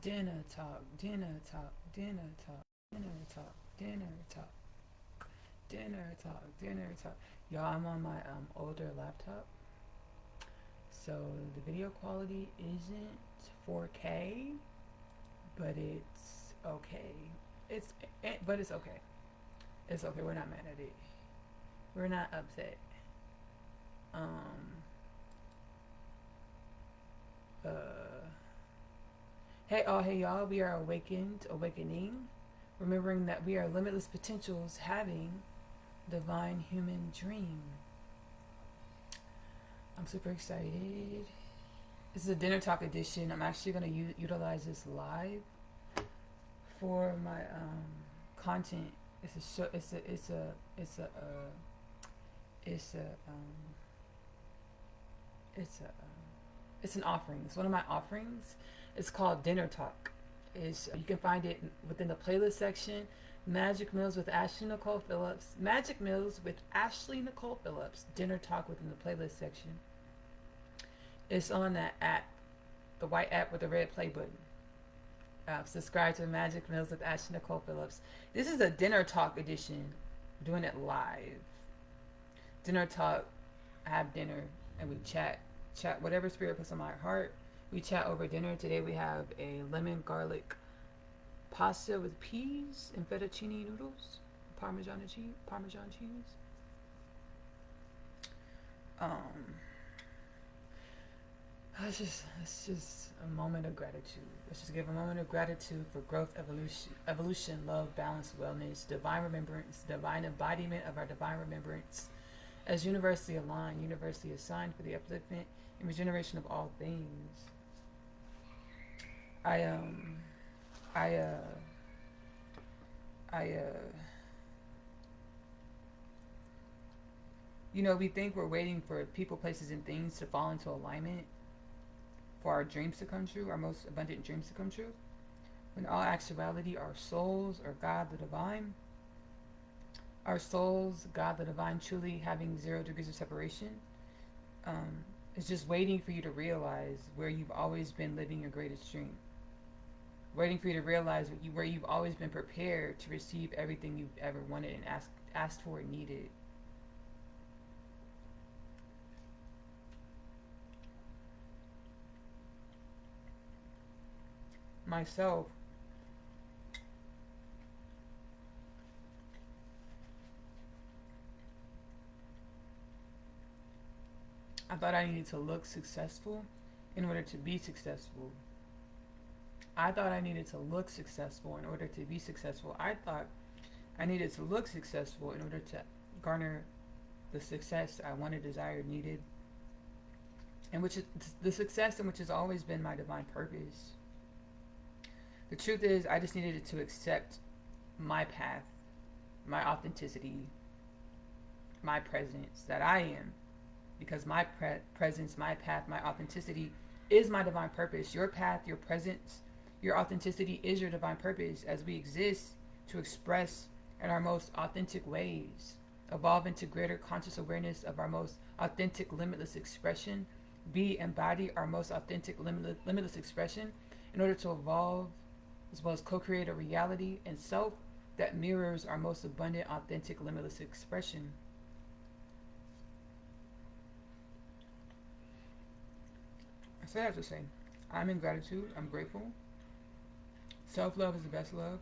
Dinner talk, dinner talk, dinner talk, dinner talk, dinner talk, dinner talk, dinner talk. Y'all, I'm on my older laptop, so the video quality isn't 4K, but it's okay. But it's okay. It's okay. We're not mad at it. We're not upset. Um. Uh. Hey y'all. We are awakening, remembering that we are limitless potentials, having divine human dream. I'm super excited. This is a dinner talk edition. I'm actually going to utilize this live for my content. It's an offering. It's one of my offerings. It's called Dinner Talk. You can find it within the playlist section. Magic Meals with Ashley-Nicole Phillips. Magic Meals with Ashley-Nicole Phillips. Dinner Talk within the playlist section. It's on that app, the white app with the red play button. Subscribe to Magic Meals with Ashley-Nicole Phillips. This is a Dinner Talk edition. I'm doing it live. Dinner Talk. I have dinner and we chat whatever spirit puts on my heart. We chat over dinner. Today we have a lemon garlic pasta with peas and fettuccine noodles, Parmesan cheese. Let's just a moment of gratitude. Let's just give a moment of gratitude for growth, evolution, love, balance, wellness, divine remembrance, divine embodiment of our divine remembrance, as universally aligned, universally assigned for the upliftment and regeneration of all things. We think we're waiting for people, places, and things to fall into alignment for our dreams to come true, our most abundant dreams to come true. When in all actuality, our souls or God the Divine, our souls, God the Divine, truly having 0 degrees of separation, is just waiting for you to realize where you've always been living your greatest dream. Waiting for you to realize where you've always been prepared to receive everything you've ever wanted and asked for and needed. Myself, I thought I needed to look successful in order to be successful. I thought I needed to look successful in order to be successful. I thought I needed to look successful in order to garner the success I wanted, desired, needed, and which is the success in which has always been my divine purpose. The truth is, I just needed to accept my path, my authenticity, my presence, that I am. Because my presence, my path, my authenticity is my divine purpose. Your path, your presence, your authenticity is your divine purpose, as we exist to express in our most authentic ways, evolve into greater conscious awareness of our most authentic, limitless expression, embody our most authentic, limitless expression in order to evolve, as well as co-create a reality and self that mirrors our most abundant, authentic, limitless expression. So I have to say, I'm in gratitude. I'm grateful. Self-love is the best love.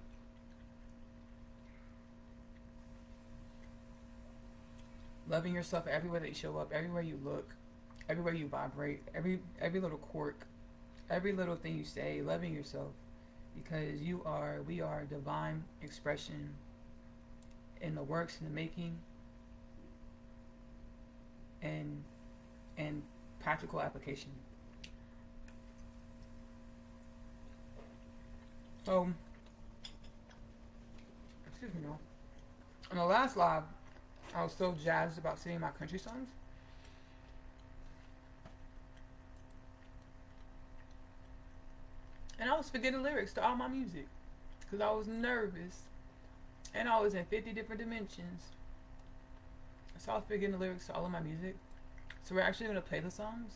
Loving yourself everywhere that you show up, everywhere you look, everywhere you vibrate, every little quirk, every little thing you say. Loving yourself, because we are divine expression in the works, in the making, and practical application. So, excuse me, y'all. On the last live, I was so jazzed about singing my country songs. And I was forgetting lyrics to all my music. Because I was nervous. And I was in 50 different dimensions. So I was forgetting the lyrics to all of my music. So we're actually going to play the songs.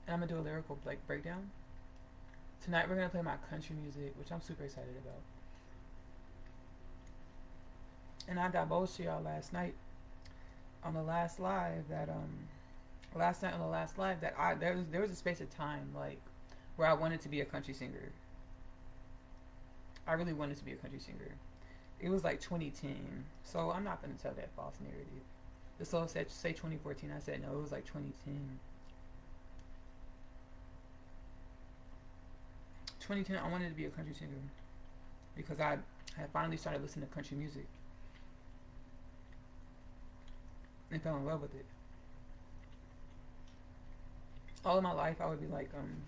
And I'm going to do a lyrical breakdown. Tonight we're gonna play my country music, which I'm super excited about. And I divulged to y'all last night on the last live that last night on the last live that there was a space of time like where I wanted to be a country singer. I really wanted to be a country singer. It was like 2010, so I'm not gonna tell that false narrative. The soul said say 2014. I said no, it was like 2010. 2010, I wanted to be a country singer because I had finally started listening to country music and fell in love with it. All of my life, I would be like growing.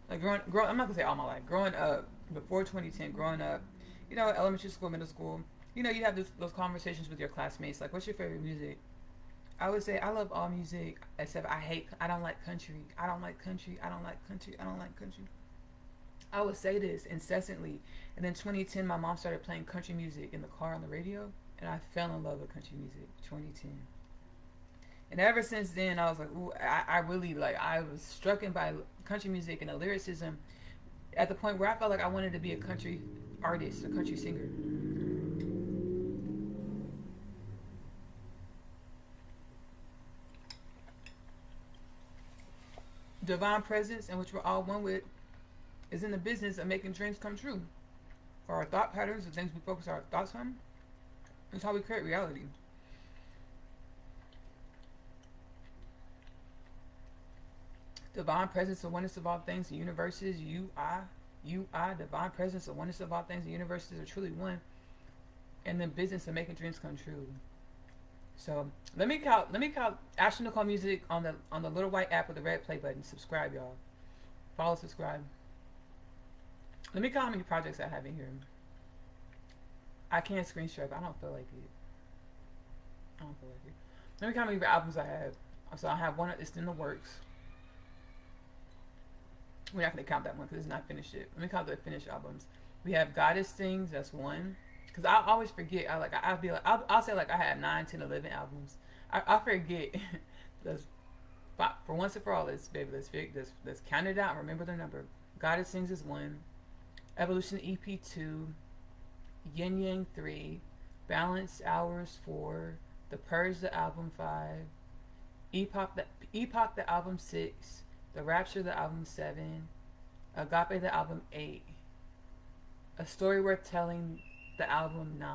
I'm not gonna say all my life. Growing up before 2010, growing up, you know, elementary school, middle school, you know, you have those conversations with your classmates, like, what's your favorite music? I would say I love all music except I don't like country. I don't like country. I don't like country. I don't like country. I would say this incessantly, and then 2010, my mom started playing country music in the car on the radio, and I fell in love with country music. 2010, and ever since then, I was like, ooh, I really like. I was struck by country music and the lyricism, at the point where I felt like I wanted to be a country artist, a country singer. Divine presence, in which we're all one with, is in the business of making dreams come true. For our thought patterns, the things we focus our thoughts on, is how we create reality. Divine presence, the oneness of all things, the universes, you, I, divine presence, the oneness of all things, the universes are truly one, and the business of making dreams come true. So let me count Ashley-Nicole music on the little white app with the red play button. Subscribe, y'all. Follow, subscribe. Let me count how many projects I have in here. I can't screen share, but I don't feel like it. Let me count how many albums I have. So I have one that's in the works. We're not going to count that one because it's not finished yet. Let me count the finished albums. We have Goddess Things, that's one. Because I always forget. I'll say like I had 9, 10, 11 albums. I forget. For once and for all, let's count it out and remember the number. Goddess Things is 1. Evolution EP 2. Yin Yang 3. Balanced Hours 4. The Purge the album 5. Epoch the album 6. The Rapture the album 7. Agape the album 8. A Story Worth Telling the album 9.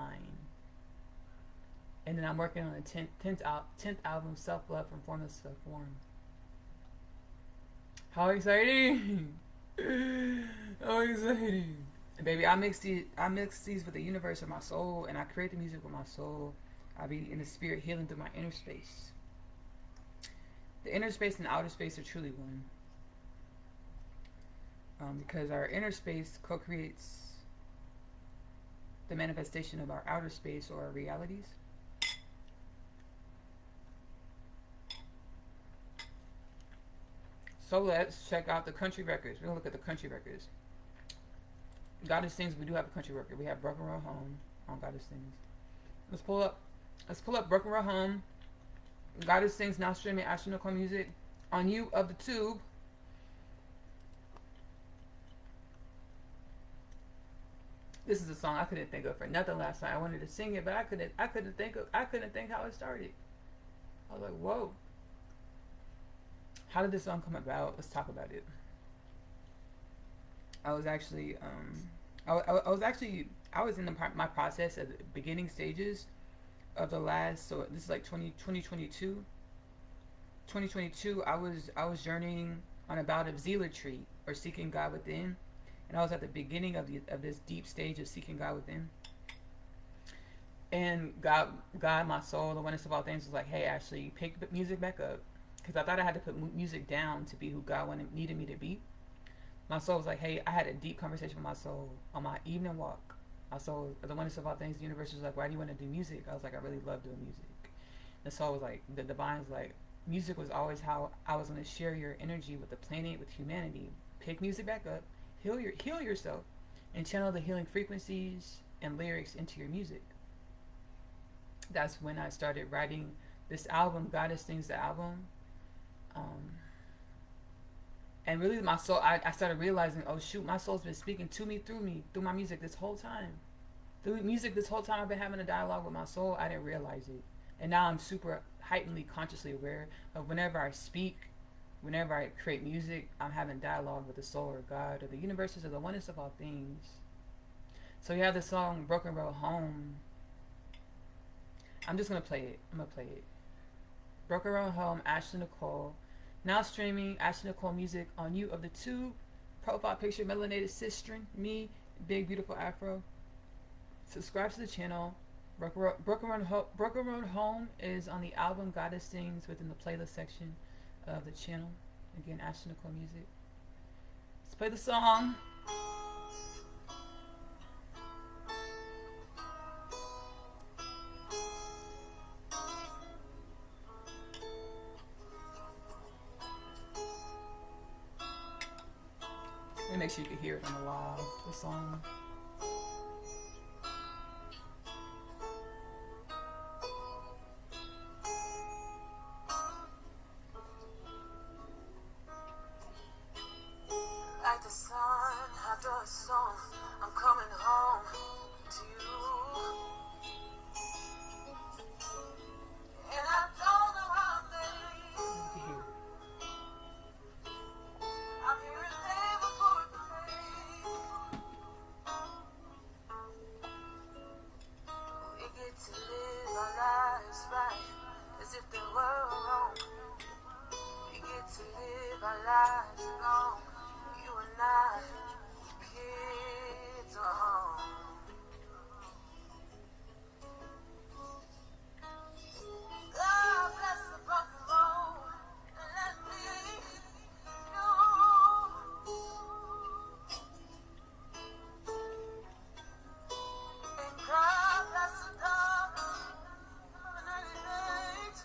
And then I'm working on the 10th album, Self Love from Formless to Form. How exciting! How exciting! Baby, I mix these with the universe of my soul, and I create the music with my soul. I be in the spirit healing through my inner space. The inner space and the outer space are truly one. Because our inner space co-creates the manifestation of our outer space or our realities. So let's check out the country records. We're gonna look at the country records. Goddess Things, we do have a country record. We have Broken Road Home on Goddess Things. Let's pull up Broken Road Home. Goddess Things now streaming Ashley-Nicole music on You of the Tube. This is a song I couldn't think of for nothing last night. I wanted to sing it, but I couldn't think how it started. I was like, whoa. How did this song come about? Let's talk about it. I was in my process at the beginning stages of the last, so this is like 2022. 2022, I was journeying on a bout of zealotry, or seeking God within, and I was at the beginning of this deep stage of seeking God within. And God, my soul, the oneness of all things, was like, "Hey, Ashley, pick the music back up," because I thought I had to put music down to be who God needed me to be. My soul was like, "Hey," I had a deep conversation with my soul on my evening walk. My soul, the oneness of all things, the universe was like, "Why do you want to do music?" I was like, "I really love doing music." The soul was like, the divine was like, music was always how I was going to share your energy with the planet, with humanity. Pick music back up, heal yourself, and channel the healing frequencies and lyrics into your music. That's when I started writing this album, Goddess Things, the album. And really, my soul, I started realizing, oh shoot, my soul's been speaking to me, through my music this whole time. Through music this whole time, I've been having a dialogue with my soul. I didn't realize it. And now I'm super heightenedly consciously aware of whenever I speak, whenever I create music, I'm having dialogue with the soul or God or the universes or the oneness of all things. So you have the song Broken Road Home. I'm just going to play it. I'm going to play it. Broken Road Home, Ashley-Nicole. Now streaming Ashley-Nicole music on you of the two. Profile picture, melanated sister, me, big beautiful afro. Subscribe to the channel. Broken Road Home is on the album Goddess Sings within the playlist section of the channel. Again, Ashley-Nicole music. Let's play the song. Let me make sure you can hear it on the live, the song. Like the sun after a song, I'm coming home to you. And I don't know how I'm made. I'm here in labor for a day. We get to live our lives right, as if they were wrong. We get to live our lives long. You and I, kids are home. God bless the broken road and let me know. And God bless the dark of an early night.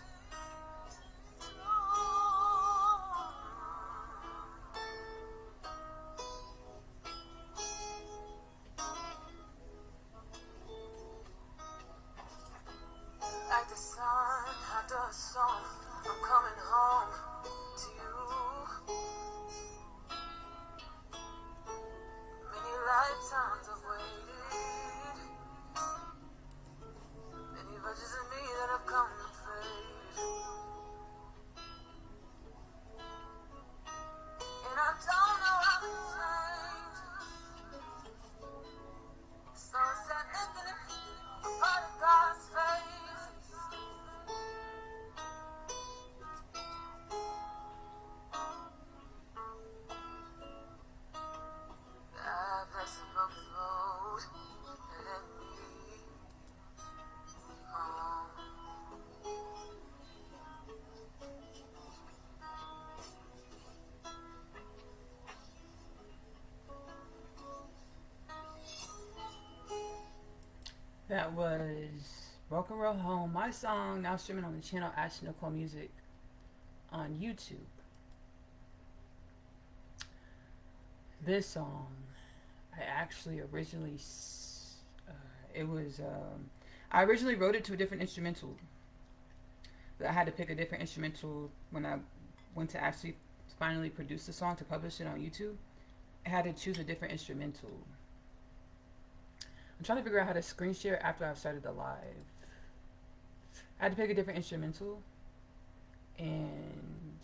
Like the sun after a song, I'm coming home to you. Many lifetimes I've waited. Many versions of me that have come to fade. And I don't know how to change. So sad, infinite, a part of God's face. God bless the broken road and let me home. That was Broken Road Home, my song, now streaming on the channel Ashley-Nicole Music on YouTube. This song, I actually originally, I originally wrote it to a different instrumental. But I had to pick a different instrumental when I went to actually finally produce the song to publish it on YouTube. I had to choose a different instrumental. I'm trying to figure out how to screen share after I've started the live. I had to pick a different instrumental, and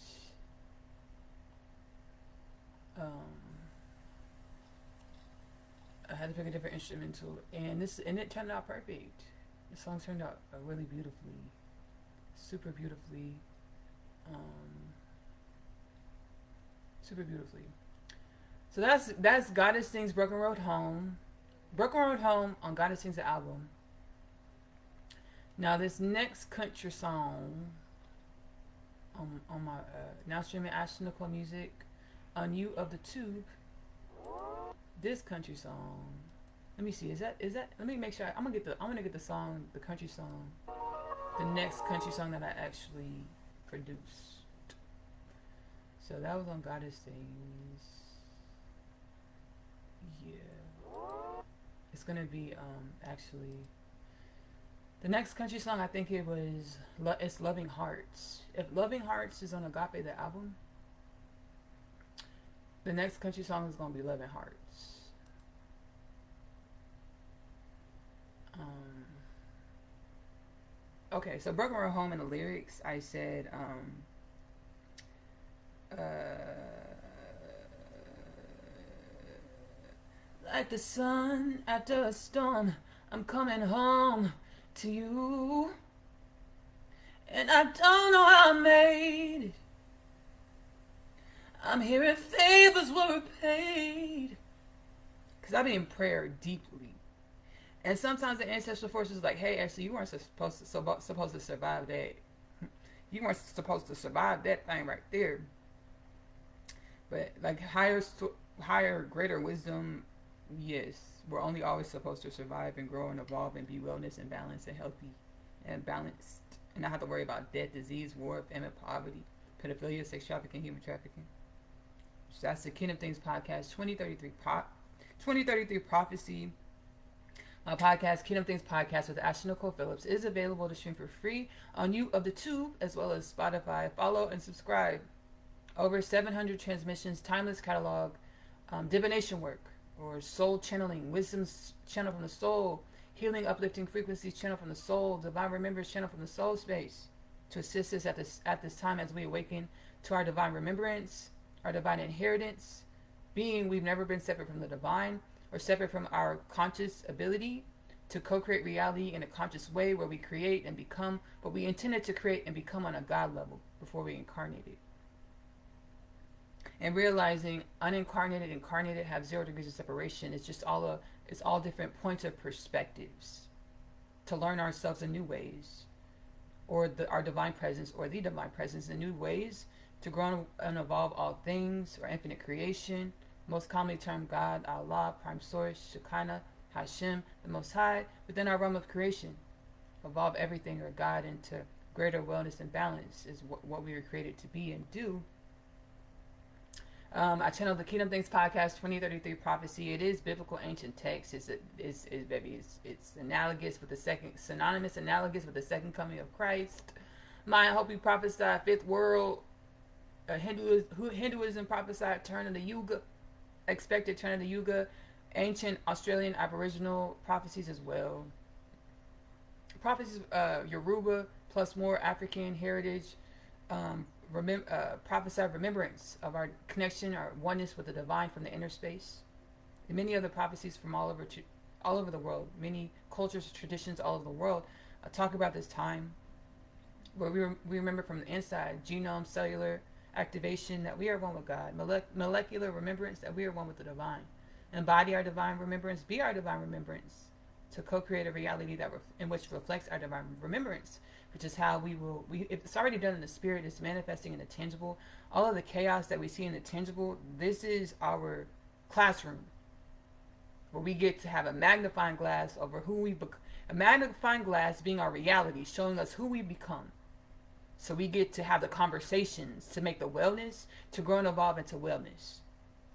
I had to pick a different instrumental, and it turned out perfect. The song turned out really beautifully, super beautifully, super beautifully. So that's Goddess Sings Broken Road Home. Broken Road Home on Goddess Sings the album. Now this next country song on my now streaming Ashley-Nicole Music on You of the Tube. This country song. Let me see. Is that let me make sure I'm gonna get the song, the country song. The next country song that I actually produced. So that was on Goddess Sings. Yeah. It's gonna be actually the next country song. I think it was it's Loving Hearts. If Loving Hearts is on Agape the album, The next country song is gonna be "Love and Hearts." Okay, so "Broken Road Home" in the lyrics, I said, uh, like the sun after a storm, I'm coming home to you. And I don't know how I made it. I'm hearing favors were repaid. Because I be in prayer deeply. And sometimes the ancestral force is like, hey, actually, you weren't supposed to survive that. You weren't supposed to survive that thing right there. But like higher, greater wisdom, yes, we're only always supposed to survive and grow and evolve and be wellness and balanced and healthy and balanced, and not have to worry about death, disease, war, famine, poverty, pedophilia, sex trafficking, human trafficking. So that's the Kingdom Things podcast, 2033 prophecy. My podcast, Kingdom Things Podcast with Ashley-Nicole Phillips, is available to stream for free on the Tube as well as Spotify. Follow and subscribe. Over 700 transmissions, timeless catalog, divination work, or soul channeling, wisdom's channel from the soul, healing, uplifting frequencies channel from the soul, divine remembrance channel from the soul space, to assist us at this time as we awaken to our divine remembrance, our divine inheritance, being we've never been separate from the divine or separate from our conscious ability to co-create reality in a conscious way where we create and become what we intended to create and become on a God level before we incarnated. And realizing unincarnated, incarnated have 0 degrees of separation. It's just it's all different points of perspectives to learn ourselves in new ways, or our divine presence, or the divine presence in new ways, to grow and evolve all things, or infinite creation, most commonly termed God, Allah, Prime Source, Shekinah, Hashem, the Most High, within our realm of creation. Evolve everything, or God, into greater wellness and balance is what we were created to be and do. I channel the Kingdom Things podcast, 2033 prophecy. It is biblical ancient text. It's analogous with synonymous analogous with the second coming of Christ. Maya Hopi prophesied fifth world. Hinduism prophesied turn of the Yuga, expected turn of the Yuga. Ancient Australian Aboriginal prophecies as well. Prophecies, Yoruba plus more African heritage. Prophesied remembrance of our connection, our oneness with the divine from the inner space, and many other prophecies from all over the world. Many cultures, traditions all over the world talk about this time where we remember from the inside, genome, cellular activation, that we are one with God, molecular remembrance that we are one with the divine, embody our divine remembrance, be our divine remembrance, to co-create a reality in which reflects our divine remembrance, which is how it's already done in the spirit, it's manifesting in the tangible. All of the chaos that we see in the tangible, this is our classroom, where we get to have a magnifying glass over who we become, a magnifying glass being our reality, showing us who we become. So we get to have the conversations to make the wellness, to grow and evolve into wellness.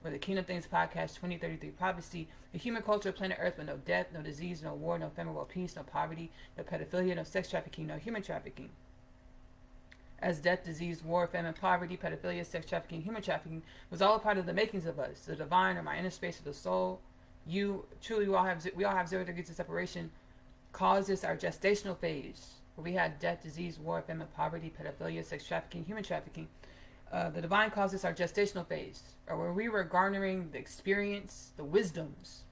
Where the Kingdom Things podcast, 2033 prophecy, the human culture of planet Earth with no death, no disease, no war, no famine, world peace, no poverty, no pedophilia, no sex trafficking, no human trafficking. As death, disease, war, famine, poverty, pedophilia, sex trafficking, human trafficking was all a part of the makings of us, the divine, or my inner space of the soul. We all have 0 degrees of separation. Causes our gestational phase, where we had death, disease, war, famine, poverty, pedophilia, sex trafficking, human trafficking. The divine causes our gestational phase, or where we were garnering the experience, the wisdoms,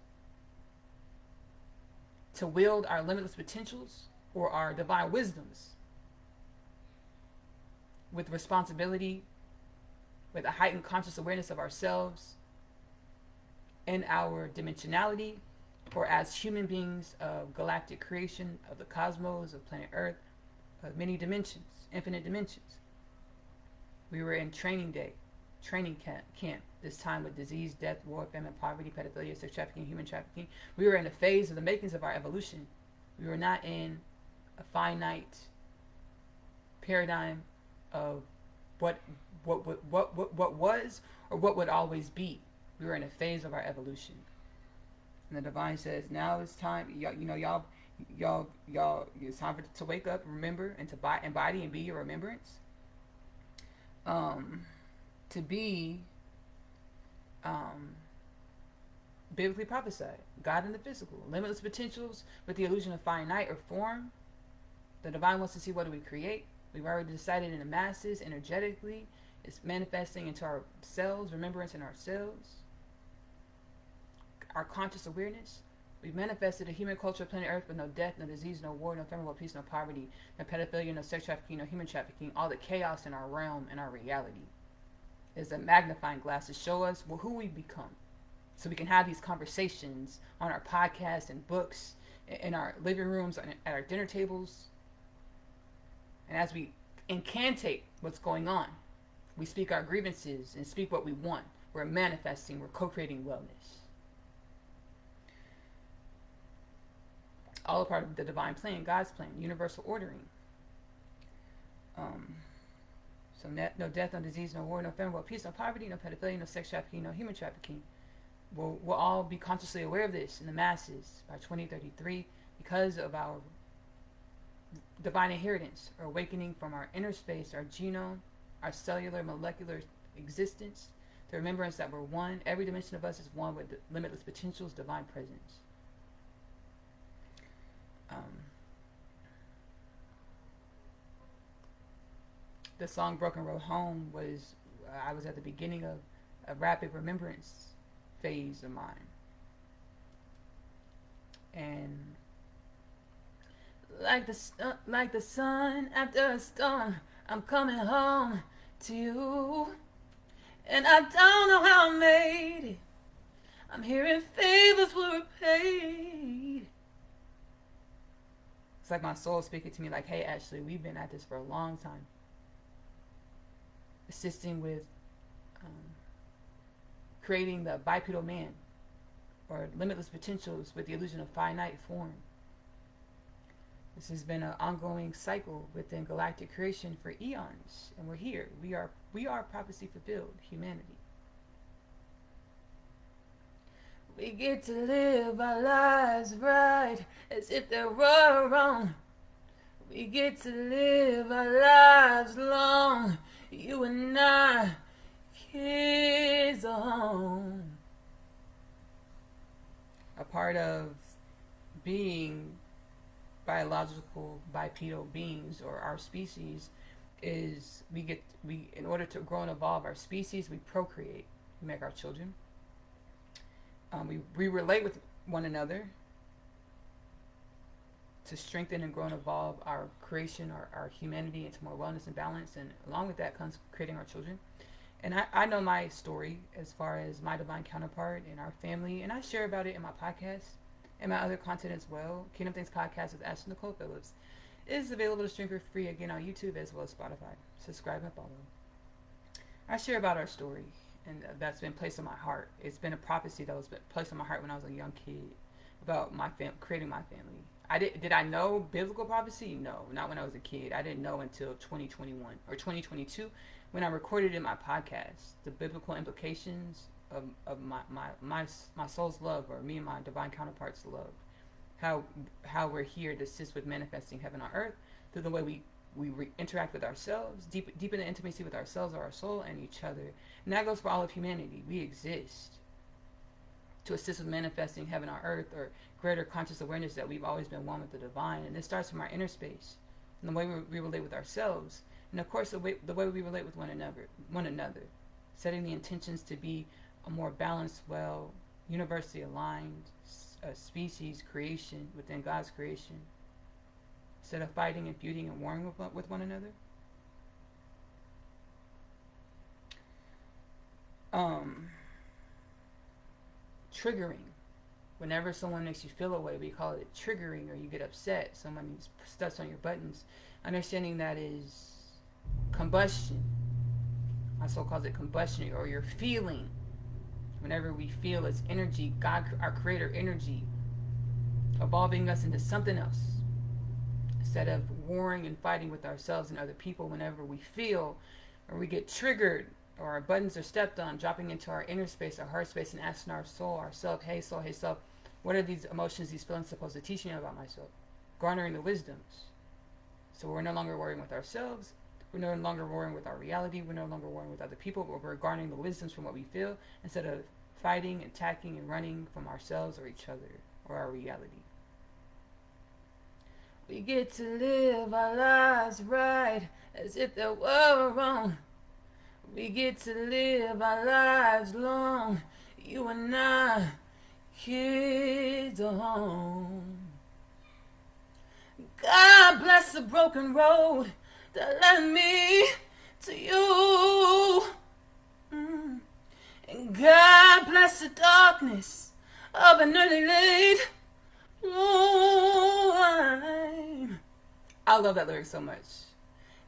to wield our limitless potentials, or our divine wisdoms, with responsibility, with a heightened conscious awareness of ourselves and our dimensionality, or as human beings of galactic creation, of the cosmos, of planet Earth, of many dimensions, infinite dimensions. We were in training camp, this time with disease, death, war, famine, poverty, pedophilia, sex trafficking, human trafficking. We were in a phase of the makings of our evolution. We were not in a finite paradigm of what was or what would always be. We were in a phase of our evolution. And the divine says, now it's time, y'all, it's time to wake up, remember, and to embody and be your remembrance. To be biblically prophesied. God in the physical. Limitless potentials with the illusion of finite or form. The divine wants to see, what do we create? We've already decided in the masses, energetically. It's manifesting into our cells, remembrance in our cells. Our conscious awareness. We've manifested a human culture of planet Earth with no death, no disease, no war, no famine, no peace, no poverty, no pedophilia, no sex trafficking, no human trafficking. All the chaos in our realm and our reality is a magnifying glass to show us who we become. So we can have these conversations on our podcasts and books, in our living rooms, at our dinner tables. And as we incantate what's going on, we speak our grievances and speak what we want. We're manifesting, we're co-creating wellness. All a part of the divine plan, God's plan, universal ordering. So no death, no disease, no war, no famine, no peace, no poverty, no pedophilia, no sex trafficking, no human trafficking. We'll all be consciously aware of this in the masses by 2033 because of our divine inheritance, or awakening from our inner space, our genome, our cellular, molecular existence, the remembrance that we're one. Every dimension of us is one with limitless potentials, divine presence. The song Broken Road Home was, I was at the beginning of a rapid remembrance phase of mine. And like the sun after a storm, I'm coming home to you. And I don't know how I made it. I'm hearing favors were paid. It's like my soul speaking to me like, hey, Ashley, we've been at this for a long time. Assisting with creating the bipedal man, or limitless potentials with the illusion of finite form. This has been an ongoing cycle within galactic creation for eons, and we're here. We are prophecy fulfilled humanity. We get to live our lives right as if they were wrong. We get to live our lives long, you and I, kids on. A part of being biological bipedal beings, or our species, is we in order to grow and evolve our species, we procreate. We make our children. We relate with one another to strengthen and grow and evolve our creation, our humanity, into more wellness and balance. And along with that comes creating our children. And I know my story as far as my divine counterpart and our family, and I share about it in my podcast and my other content as well. Kingdom Things Podcast with Ashley-Nicole Phillips is available to stream for free again on YouTube as well as Spotify. Subscribe and follow. I share about our story, and that's been placed on my heart. It's been a prophecy that was placed on my heart when I was a young kid about my creating my family. Did I know biblical prophecy? No, not when I was a kid. I didn't know until 2021 or 2022 when I recorded in my podcast the biblical implications of my soul's love, or me and my divine counterparts' love. How we're here to assist with manifesting heaven on earth through the way we interact with ourselves, deepen the intimacy with ourselves, or our soul, and each other. And that goes for all of humanity. We exist to assist with manifesting heaven on earth, or greater conscious awareness that we've always been one with the divine. And this starts from our inner space and the way we relate with ourselves, and of course the way we relate with one another, setting the intentions to be a more balanced, well, universally aligned species creation within God's creation, instead of fighting and feuding and warring with one another. Triggering. Whenever someone makes you feel a way, we call it triggering, or you get upset, someone steps on your buttons. Understanding that is combustion. My soul calls it combustion, or your feeling. Whenever we feel, it's energy, God, our creator energy, evolving us into something else. Instead of warring and fighting with ourselves and other people, whenever we feel or we get triggered, or our buttons are stepped on, dropping into our inner space, our heart space, and asking our soul, ourself, hey soul, what are these emotions, these feelings supposed to teach me about myself? Garnering the wisdoms. So we're no longer worrying with ourselves, We're no longer warring with our reality. We're no longer warring with other people, but we're garnering the wisdoms from what we feel instead of fighting, attacking, and running from ourselves or each other or our reality. We get to live our lives right as if they were wrong. We get to live our lives long. You and I, kids are home. God bless the broken road that led me to you. And God bless the darkness of an early late blue. I love that lyric so much.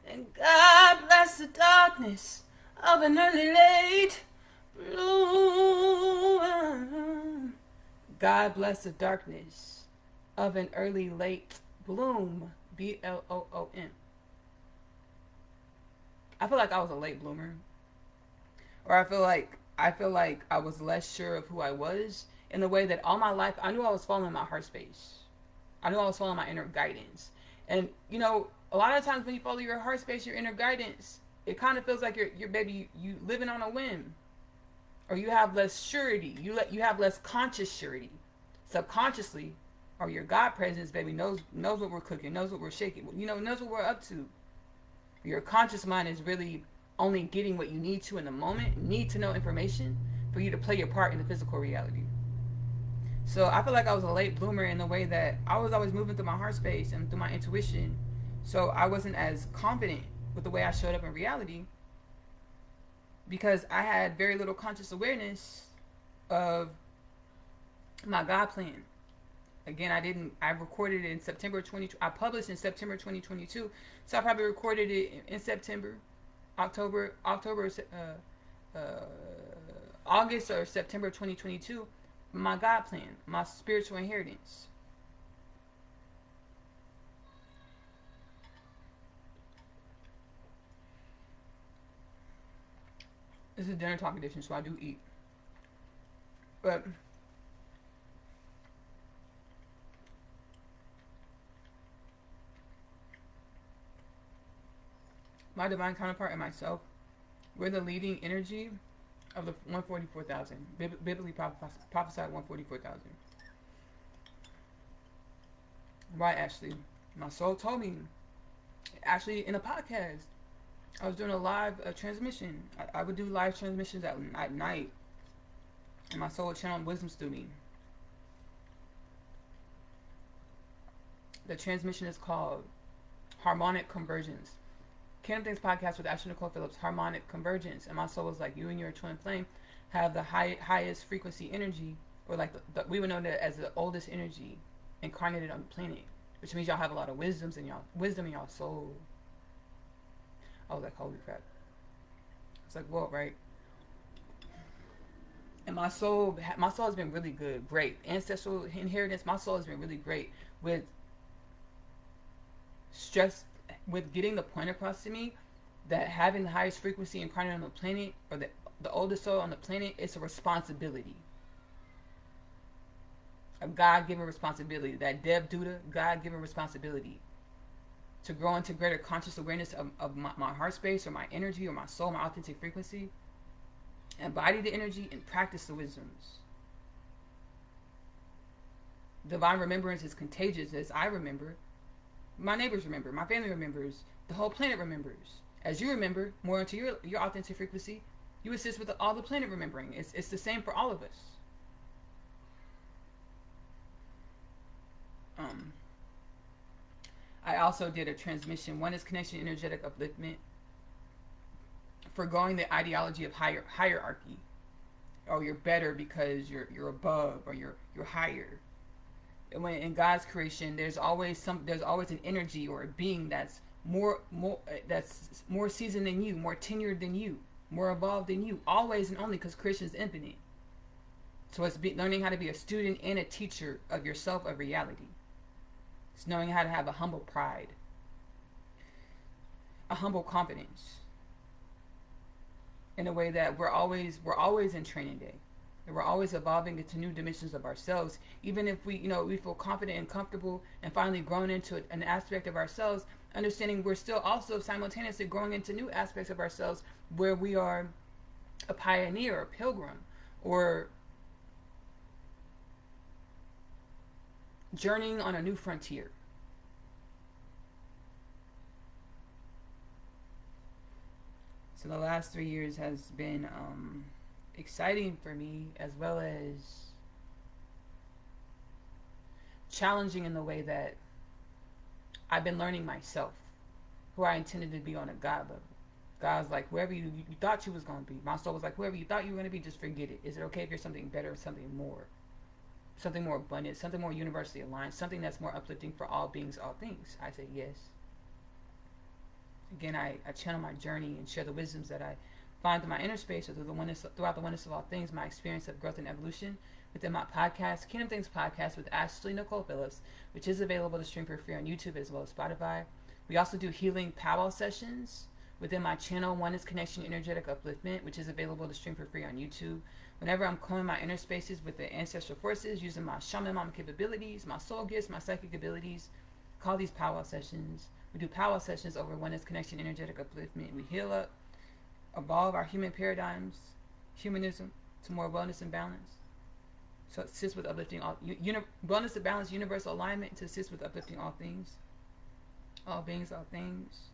And God bless the darkness of an early late bloom. God bless the darkness of an early late bloom. BLOOM. I feel like I was a late bloomer, or I feel like I was less sure of who I was in the way that all my life I knew I was following my heart space. I knew I was following my inner guidance. And you know, a lot of times when you follow your heart space, your inner guidance, it kind of feels like you're baby you living on a whim, or you have less surety. You have less conscious surety. Subconsciously, or your God presence, baby, knows what we're cooking, knows what we're shaking, knows what we're up to. Your conscious mind is really only getting what you need to in the moment, need to know information for you to play your part in the physical reality. So I feel like I was a late bloomer in the way that I was always moving through my heart space and through my intuition. So I wasn't as confident with the way I showed up in reality because I had very little conscious awareness of my God plan. Again, I recorded it in September 20, I published in September 2022. So I probably recorded it in September, August or September 2022. My God plan, my spiritual inheritance. This is dinner talk edition, so I do eat. But my divine counterpart and myself, we're the leading energy of the 144,000. Biblically prophesied 144,000. Right, Ashley? My soul told me. Actually, in a podcast, I was doing a live transmission. I would do live transmissions at night. And my soul would channel wisdoms through me. The transmission is called Harmonic Convergence. Kingdom Things podcast with Ashley-Nicole Phillips, Harmonic Convergence. And my soul was like, you and your twin flame have the highest frequency energy, or like we would know that as the oldest energy incarnated on the planet, which means y'all have a lot of wisdom in y'all soul. I was like, holy crap. It's like, whoa, right? And my soul has been really good, great. Ancestral inheritance, my soul has been really great with getting the point across to me that having the highest frequency incarnate on the planet, or the oldest soul on the planet, it's a responsibility. A God-given responsibility. That Dev Duda, God-given responsibility to grow into greater conscious awareness of my heart space, or my energy, or my soul, my authentic frequency. Embody the energy and practice the wisdoms. Divine remembrance is contagious, as I remember. My neighbors remember. My family remembers. The whole planet remembers. As you remember more into your authentic frequency, you assist with all the planet remembering. It's the same for all of us. I also did a transmission. Oneness connection, energetic upliftment. Forgoing the ideology of hierarchy. Oh, you're better because you're above, or you're higher. When in God's creation, there's always an energy or a being that's more seasoned than you, more tenured than you, more evolved than you, always and only because creation is infinite. So it's learning how to be a student and a teacher of yourself, of reality. It's knowing how to have a humble pride, a humble confidence, in a way that we're always in training day. And we're always evolving into new dimensions of ourselves. Even if we feel confident and comfortable and finally grown into an aspect of ourselves, understanding we're still also simultaneously growing into new aspects of ourselves where we are a pioneer, a pilgrim, or journeying on a new frontier. So the last 3 years has been exciting for me, as well as challenging in the way that I've been learning myself, who I intended to be on a God level. God's like, wherever you thought you was going to be. My soul was like, whoever you thought you were going to be, just forget it. Is it okay if you're something better, something more abundant, something more universally aligned, something that's more uplifting for all beings, all things? I said yes. Again, I channel my journey and share the wisdoms that I find through my inner space or throughout the oneness of all things, my experience of growth and evolution within my podcast, Kingdom Things Podcast with Ashley-Nicole Phillips, which is available to stream for free on YouTube as well as Spotify. We also do healing powwow sessions within my channel, Oneness Connection Energetic Upliftment, which is available to stream for free on YouTube. Whenever I'm combing my inner spaces with the ancestral forces, using my shaman mama capabilities, my soul gifts, my psychic abilities, call these powwow sessions. We do powwow sessions over Oneness Connection Energetic Upliftment. We heal up, evolve our human paradigms, humanism, to more wellness and balance. So it assists with uplifting all wellness and balance, universal alignment to assist with uplifting all things, all beings, all things.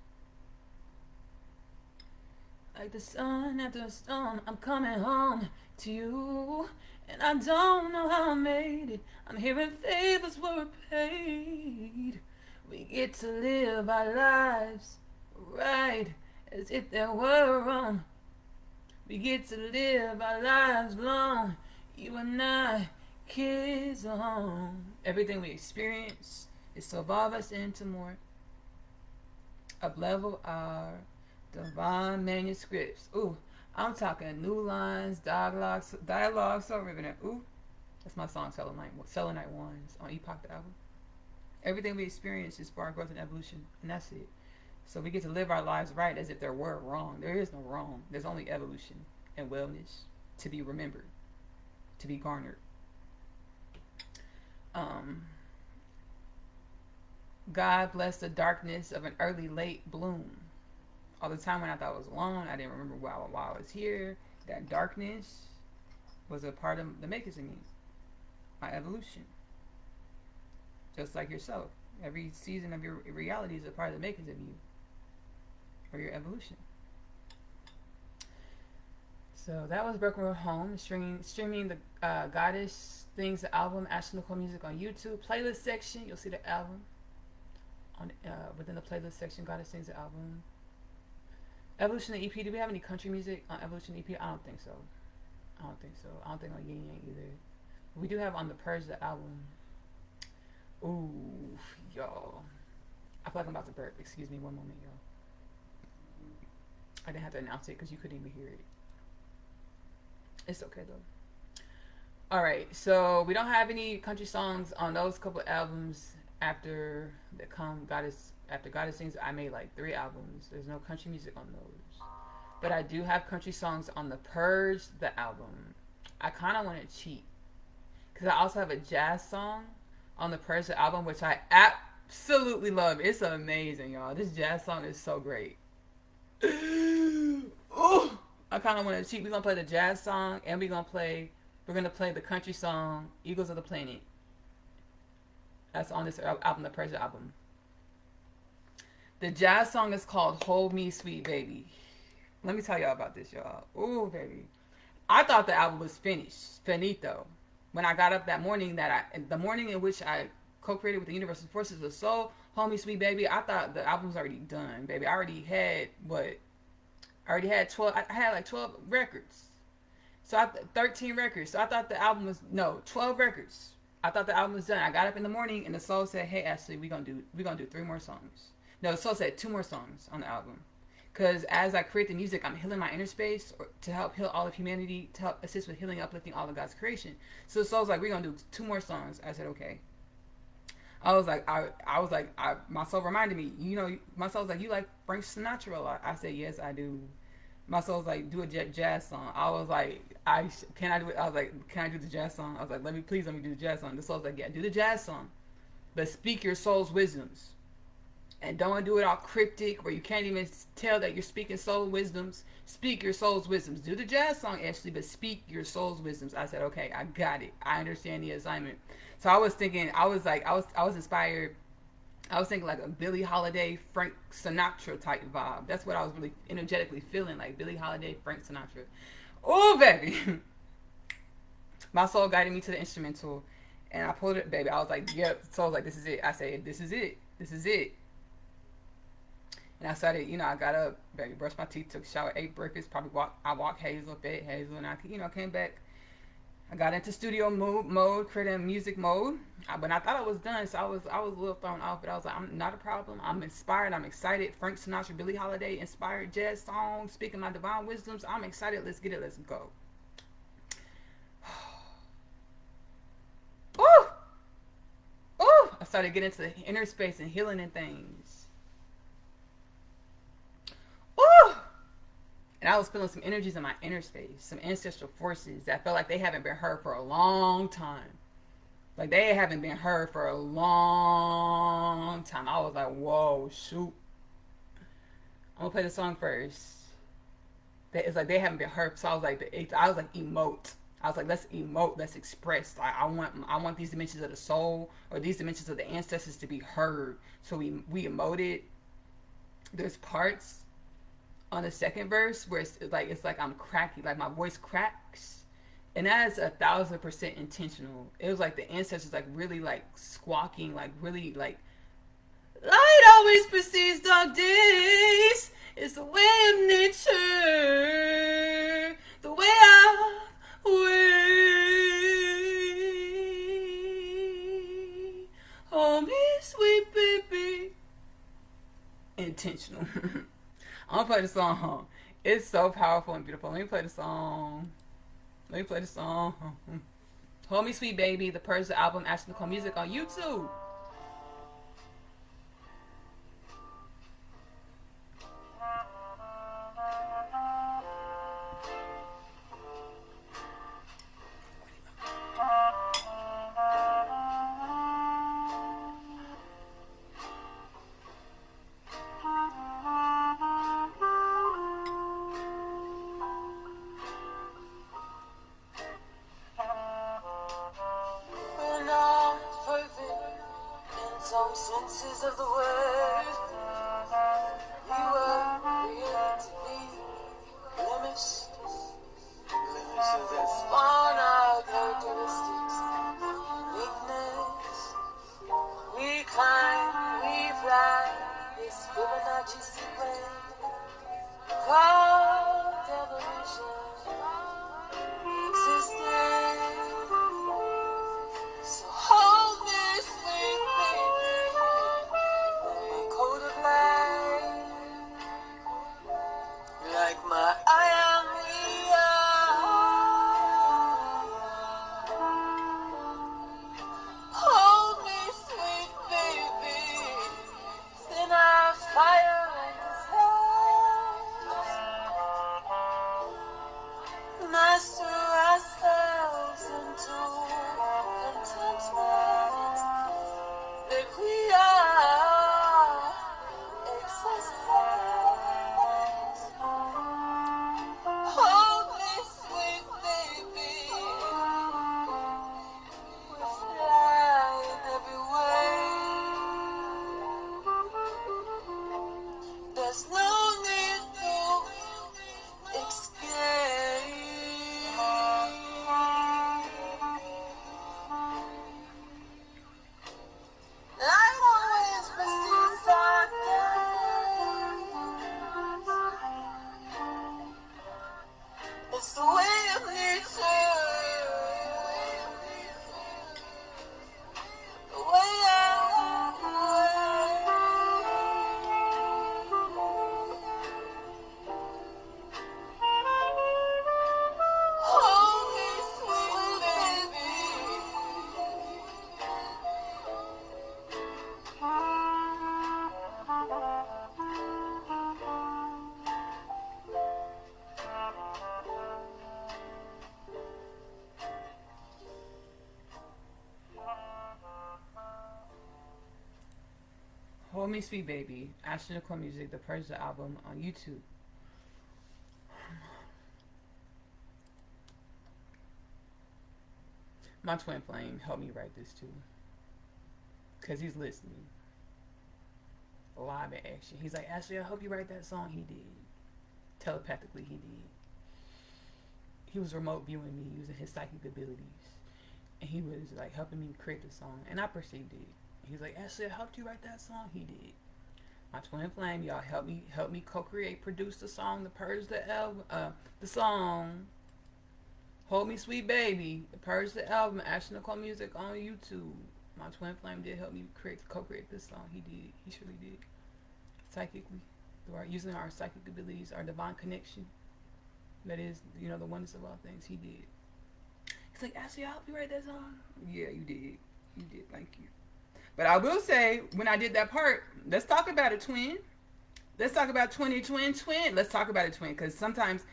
Like the sun after a storm, I'm coming home to you, and I don't know how I made it. I'm hearing favors were paid. We get to live our lives right as if they were wrong. We get to live our lives long. You and I, kids are home. Everything we experience is to evolve us into more. Up-level our divine manuscripts. Ooh, I'm talking new lines, dialogue, so riveting. Ooh, that's my song, Selenite Ones, on Epoch the album. Everything we experience is for our growth and evolution, and that's it. So we get to live our lives right as if there were wrong. There is no wrong. There's only evolution and wellness to be remembered, to be garnered. God bless the darkness of an early, late bloom. All the time when I thought it was alone, I didn't remember while I was here. That darkness was a part of the makers of me, my evolution. Just like yourself. Every season of your reality is a part of the makers of you, or your evolution. So that was Broken Road Home, streaming the Goddess Things, the album, Ashley-Nicole Music on YouTube. Playlist section, you'll see the album. On within the playlist section, Goddess Things, the album. Evolution the EP. Do we have any country music on Evolution EP? I don't think so. I don't think on Yin Yang either. We do have on the Purge, the album. Ooh, y'all. I feel like I'm about to burp. Excuse me one moment, y'all. I didn't have to announce it because you couldn't even hear it. It's okay, though. Alright, so we don't have any country songs on those couple albums after Goddess Things. I made like 3 albums. There's no country music on those. But I do have country songs on the Purge, the album. I kind of want to cheat, because I also have a jazz song on the Purge album, which I absolutely love. It's amazing, y'all. This jazz song is so great. Ooh, I kind of want to cheat. We're gonna play the jazz song, and we're gonna play the country song, Eagles of the Planet. That's on this album, the Purge album. The jazz song is called "Hold Me, Sweet Baby." Let me tell y'all about this, y'all. Ooh, baby. I thought the album was finito. When I got up that morning, the morning in which I co-created with the Universal Forces of Soul, "Hold Me, Sweet Baby," I thought the album was already done, baby. I already had 12. I had like 12 records. So 13 records. So I thought the album was 12 records. I thought the album was done. I got up in the morning and the soul said, "Hey, Ashley, we're gonna do 3 more songs." No, the soul said 2 more songs on the album. Because as I create the music, I'm healing my inner space to help heal all of humanity, to help assist with healing, uplifting all of God's creation. So the soul's like, "We're gonna do 2 more songs." I said, "Okay." I was like, my soul reminded me, my soul's like, "You like Frank Sinatra a lot?" I said, "Yes, I do." My soul's like, "Do a jazz song." I was like, can I do it? I was like, "Can I do the jazz song?" I was like, let me do the jazz song. The soul's like, "Yeah, do the jazz song, but speak your soul's wisdoms." And don't do it all cryptic where you can't even tell that you're speaking soul wisdoms. Speak your soul's wisdoms. Do the jazz song, Ashley, but speak your soul's wisdoms. I said, okay, I got it. I understand the assignment. So I was thinking, I was inspired. I was thinking like a Billie Holiday, Frank Sinatra type vibe. That's what I was really energetically feeling, like Billie Holiday, Frank Sinatra. Oh, baby. My soul guided me to the instrumental, and I pulled it, baby. I was like, yep. So I was like, this is it. I said, this is it. This is it. And I started, I got up, baby, brushed my teeth, took a shower, ate breakfast, I walked Hazel, fed Hazel, and I, came back. I got into studio mode, creating music mode. But I thought I was done, so I was a little thrown off. But I was like, I'm not a problem. I'm inspired. I'm excited. Frank Sinatra, Billie Holiday, inspired jazz song, speaking my divine wisdoms. I'm excited. Let's get it. Let's go. Ooh, ooh! I started getting into the inner space and healing and things. Ooh! And I was feeling some energies in my inner space, some ancestral forces that felt like they haven't been heard for a long time. Like they haven't been heard for a long time. I was like, whoa, shoot. I'm gonna play the song first. It's like they haven't been heard. So I was like, emote. I was like, let's emote, let's express. Like I want these dimensions of the soul or these dimensions of the ancestors to be heard. So we emoted. There's parts on the second verse where it's like I'm cracking, like my voice cracks, and that is 1,000% intentional. It was like the ancestors like really like squawking, like really like light always precedes dark days. It's the way of nature, the way I way. Oh me sweet baby. Intentional. I'm gonna play the song. It's so powerful and beautiful. Let me play the song. Hold Me Sweet Baby, the Purge album, Ashley-Nicole music on YouTube. Senses of the word, we were created to be blemished, blemishes that spawn our characteristics, uniqueness. We climb, we fly, this Fibonacci sequence called evolution, existence. So hold me, sweet baby. Code of life, like my I am, we are. Hold me, sweet baby, in our fire and desire. Master ourselves into contentment that we are. Hold me, sweet baby. We fly in every way. There's no need to escape. Hold Me Sweet Baby, Ashley-Nicole Music, the Purge album on YouTube. My twin flame helped me write this too. Because he's listening. Live in action. He's like, Ashley, I hope you write that song. He did. Telepathically, he did. He was remote viewing me using his psychic abilities. And he was like helping me create the song. And I perceived it. He's like, Ashley, I helped you write that song. He did. My twin flame, y'all help me co-create, produce the song, the Purge the album, the song. Hold Me Sweet Baby, the Purge the album, Ashley-Nicole Music on YouTube. My twin flame did help me co-create this song. He did. He surely did. Psychically, using our psychic abilities, our divine connection. That is, the oneness of all things. He did. He's like, Ashley, I help you write that song. Yeah, you did. You did. Thank you. But I will say, when I did that part, let's talk about it, twin. Let's talk about twin. Let's talk about it, twin. Because sometimes,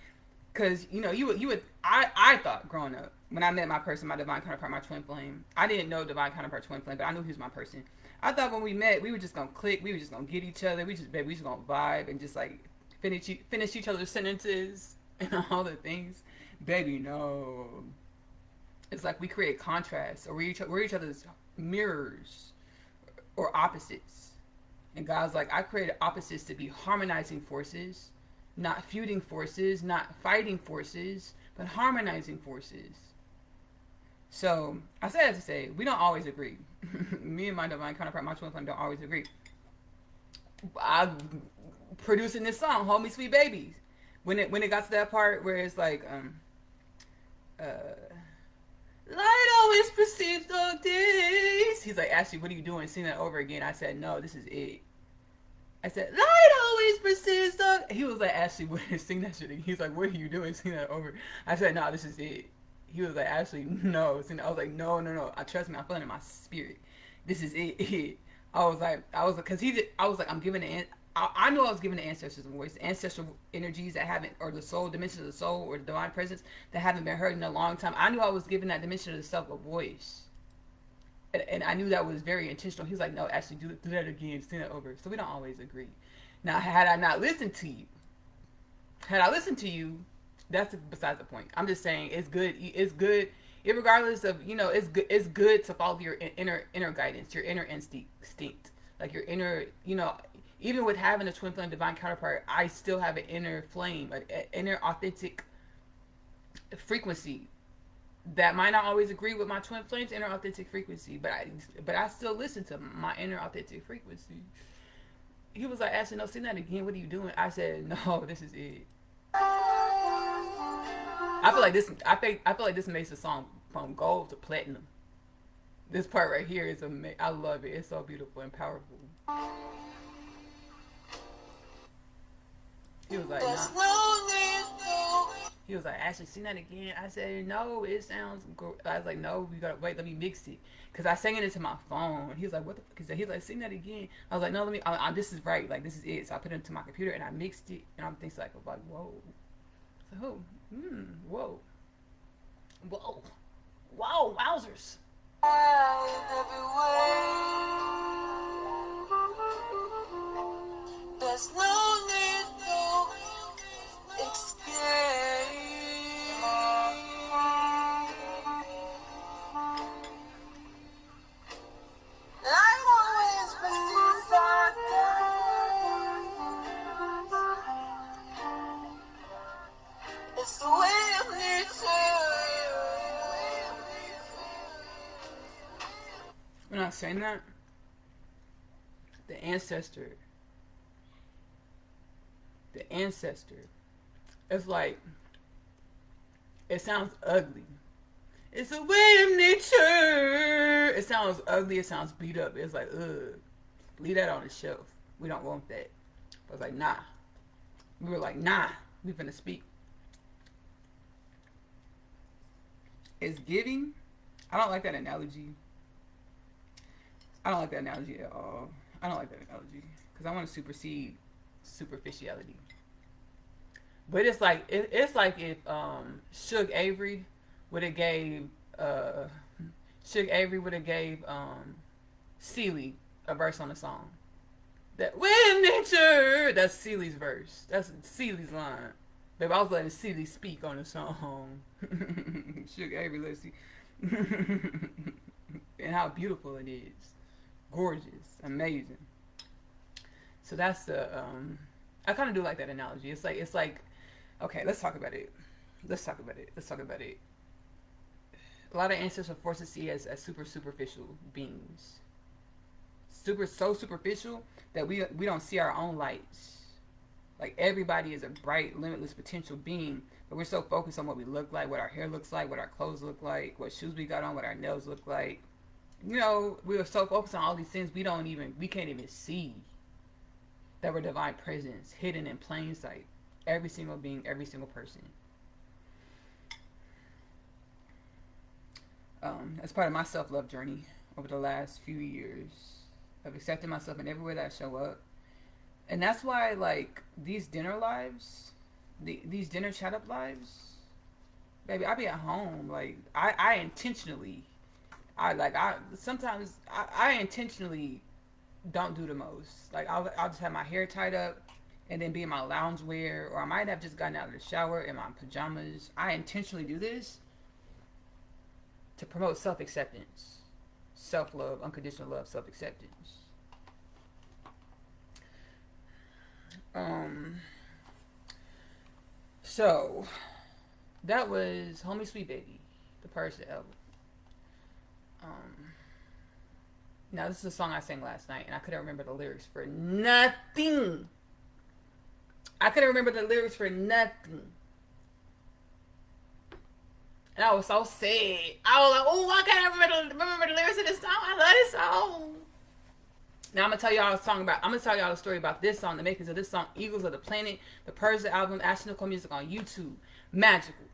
I thought growing up, when I met my person, my divine counterpart, my twin flame, I didn't know divine counterpart, twin flame, but I knew he was my person. I thought when we met, we were just going to click. We were just going to get each other. We just going to vibe and just like finish each other's sentences and all the things. Baby, no. It's like we create contrasts, or we're each other's mirrors or opposites. And God's like, I created opposites to be harmonizing forces, not feuding forces, not fighting forces, but harmonizing forces. So I said that to say, we don't always agree. Me and my divine counterpart, my twin flame, don't always agree. I'm producing this song, Hold Me Sweet Babies. When it got to that part where it's like, light always precedes dark days. He's like, Ashley, what are you doing? Sing that over again. I said, no, this is it. I said, light always precedes dark. He was like, Ashley, sing that shit again. He's like, what are you doing? Sing that over. I said, no, this is it. He was like, Ashley, no. I was like, no. Trust me, I'm feeling it in my spirit. This is it. I was like, I'm giving the I knew I was giving the ancestors a voice, the ancestral energies that haven't, or the soul, dimension of the soul, or the divine presence that haven't been heard in a long time. I knew I was giving that dimension of the self a voice. And I knew that was very intentional. He was like, no, actually, do that again, sing that over. So we don't always agree. Now, had I not listened to you, that's besides the point. I'm just saying it's good. Regardless of, it's good to follow your inner guidance, your inner instinct. Like your inner, even with having a twin flame divine counterpart, I still have an inner flame, an inner authentic frequency that might not always agree with my twin flame's inner authentic frequency, but I still listen to my inner authentic frequency. He was like, Ashley, no, sing that again. What are you doing? I said, no, this is it. I feel like this makes the song from gold to platinum. This part right here is amazing. I love it. It's so beautiful and powerful. He was like, nah. He was like, Ashley, sing that again. I said, no, it sounds good. I was like, no, we gotta wait, let me mix it. Because I sang it into my phone. He was like, what the fuck is that? He's like, sing that again. I was like, no, this is right. Like, this is it. So I put it into my computer and I mixed it. And I'm thinking like, whoa. So, whoa. Whoa, wowzers. There's no need to escape. Light always precedes darkness. It's the way of nature. When I was saying that, the ancestor, it's like, it sounds ugly. It's a way of nature. It sounds ugly. It sounds beat up. It's like, ugh. Leave that on the shelf. We don't want that. I was like, nah. We were like, nah. We finna speak. It's giving. I don't like that analogy. I don't like that analogy at all. I don't like that analogy. Because I want to supersede superficiality. But it's like if Suge Avery would have gave Celie a verse on the song. That when nature. That's Ceely's verse. That's Ceely's line. Baby, I was letting Ceely speak on the song. Sugar Avery, let's see. And how beautiful it is. Gorgeous. Amazing. So that's the I kind of do like that analogy. It's like okay, let's talk about it. Let's talk about it. Let's talk about it. A lot of ancestors are forced to see as super superficial beings. So superficial that we don't see our own lights. Like everybody is a bright, limitless potential being, but we're so focused on what we look like, what our hair looks like, what our clothes look like, what shoes we got on, what our nails look like. You know, we are so focused on all these things we can't even see that we're divine presence hidden in plain sight. Every single being, every single person. As part of my self love journey over the last few years, of accepting myself in every way that I show up. And that's why, like, these dinner lives, these dinner chat up lives, baby, I be at home. Like, I intentionally, sometimes I intentionally don't do the most. Like, I'll just have my hair tied up and then be in my loungewear, or I might have just gotten out of the shower in my pajamas. I intentionally do this to promote self acceptance, self love, unconditional love, self acceptance. So that was Homie Sweet Baby, the Parcel album. Now this is a song I sang last night, and I couldn't remember the lyrics for nothing. I couldn't remember the lyrics for nothing. And I was so sad. I was like, oh, I can't remember the lyrics of this song. I love this song. Now I'm gonna tell y'all the story about this song, the makings of this song, Eagles of the Planet, the Purge album, Ashley-Nicole music on YouTube. Magical.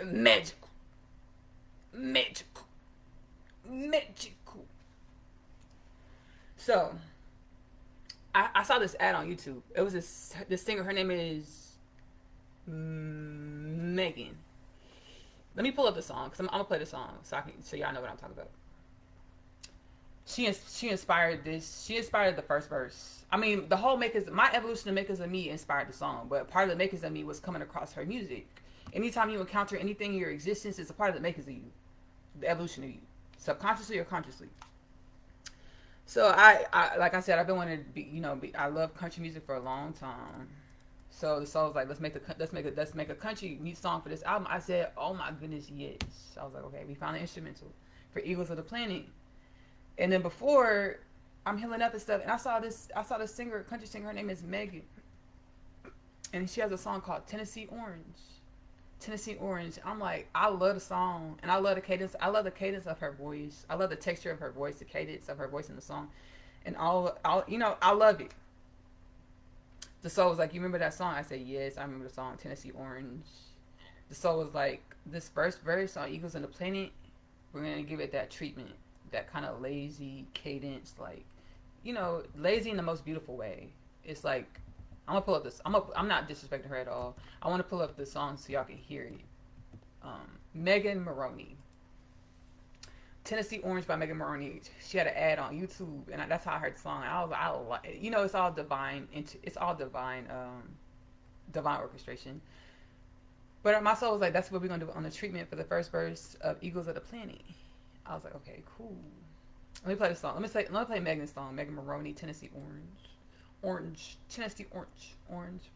Magical. Magical. Magical. So I saw this ad on YouTube. It was this singer, her name is Megan. Let me pull up the song, because I'm gonna play the song so y'all know what I'm talking about. She inspired this. She inspired the first verse. I mean, the whole my evolution of Makers of Me inspired the song, but part of the Makers of Me was coming across her music. Anytime you encounter anything in your existence, it's a part of the makers of you, the evolution of you, subconsciously or consciously. So I like I said, I've been wanting to be, I love country music for a long time. So the soul was like, let's make a country music song for this album. I said, oh my goodness, yes. I was like, okay, we found an instrumental for Eagles of the Planet. And then before I'm healing up and stuff, and I saw this singer, country singer, her name is Megan. And she has a song called Tennessee Orange. Tennessee Orange. I'm like, I love the song, and I love the cadence. I love the cadence of her voice. I love the texture of her voice, the cadence of her voice in the song. And all I love it. The soul was like, you remember that song? I said, yes, I remember the song Tennessee Orange. The soul was like, this first verse on Eagles on the Planet, we're going to give it that treatment. That kind of lazy cadence, like, lazy in the most beautiful way. It's like, I'm gonna pull up this. I'm not disrespecting her at all. I want to pull up the song so y'all can hear it. Megan Moroney, Tennessee Orange by Megan Moroney. She had an ad on YouTube, and that's how I heard the song. I was like, it's all divine. It's all divine, divine orchestration. But my soul was like, that's what we're gonna do on the treatment for the first verse of Eagles of the Planet. I was like, okay, cool. Let me play the song. Let me play Megan's song. Megan Moroney, Tennessee Orange. Tennessee Orange.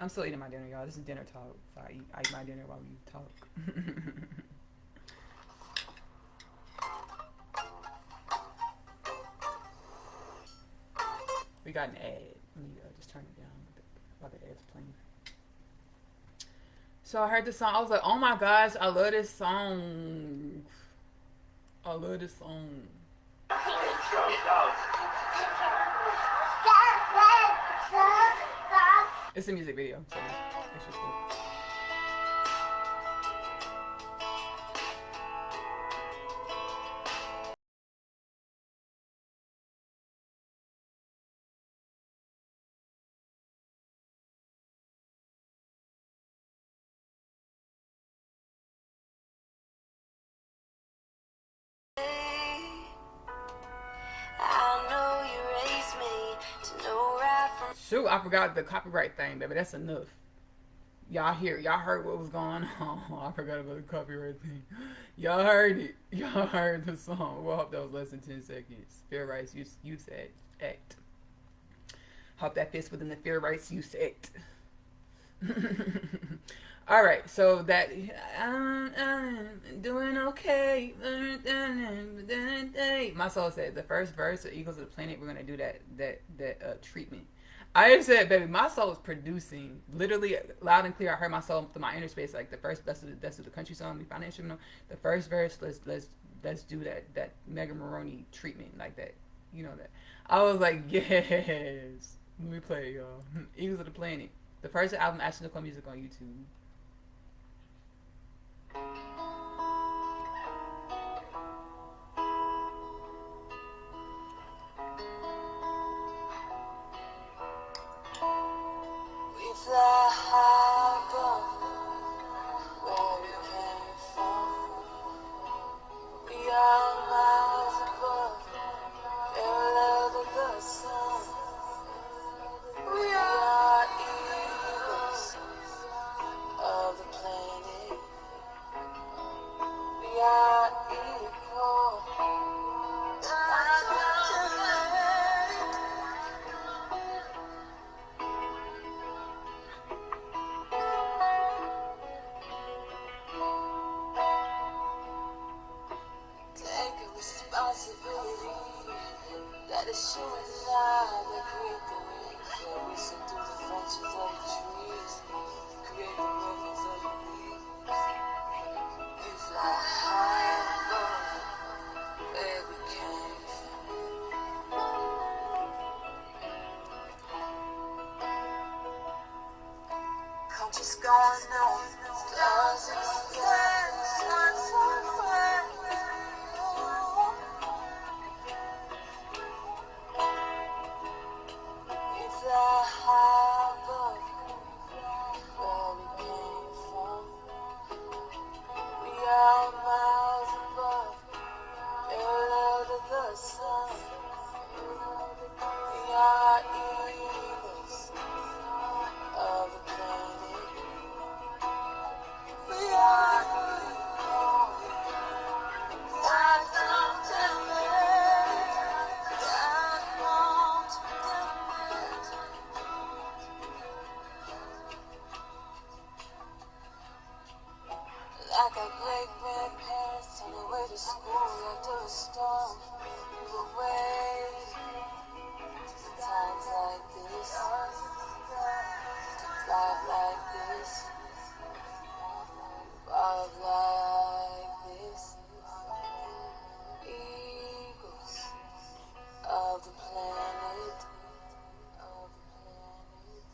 I'm still eating my dinner, y'all. This is dinner talk. So I eat my dinner while we talk. We got an ad. Let me just turn it down while the ad's playing. So I heard this song. I was like, oh my gosh, I love this song. I love this song. It's a music video, so it's just cool. I Shoot, I forgot the copyright thing, baby. That's enough. Y'all heard what was going on. I forgot about the copyright thing. Y'all heard it. Y'all heard the song. Well, I hope that was less than 10 seconds. Fair Rights Use Act. Hope that fits within the Fair Rights Use Act. All right, so that I'm doing okay. My soul said the first verse of Eagles of the Planet. We're gonna do that treatment. I just said, baby, my soul is producing literally loud and clear. I heard my soul through my inner space, like the first that's the country song. We found an instrumental. The first verse, let's do that Mega Maroney treatment like that. You know that. I was like, yes. Let me play it, y'all. Eagles of the Planet. The first album, Ashley-Nicole music on YouTube. We fly high above where we came from. We are miles above, parallel to the sun. We are eagles of the planet. We are equal. Take a responsibility. That is you and I that create the waves. Yeah, we sit through the branches of the trees, create the rivers of the leaves. We fly high above where we came from. Country's going on, stars in the sky, sun so bright. We fly high above where we came from. We are miles above, parallel to the sun. We are eagles of the planet. We are equal. God don't tell me. God won't tell me. Like our great grandparents on their way to school after a storm, we were waiting for times like this, to thrive like this, love like this. Eagles of the planet, of the planet.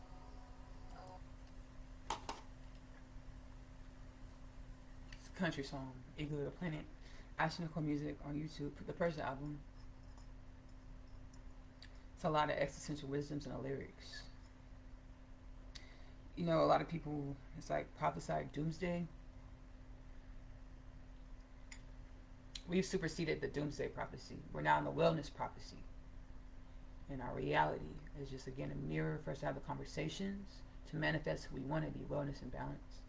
It's a country song, Eagle of the Planet. Ashley-Nicole music on YouTube. The Purge album. It's a lot of existential wisdoms in the lyrics. You know, a lot of people, it's like prophesied doomsday. We've superseded the doomsday prophecy. We're now in the wellness prophecy. And our reality is just, again, a mirror for us to have the conversations to manifest who we want to be, wellness and balance.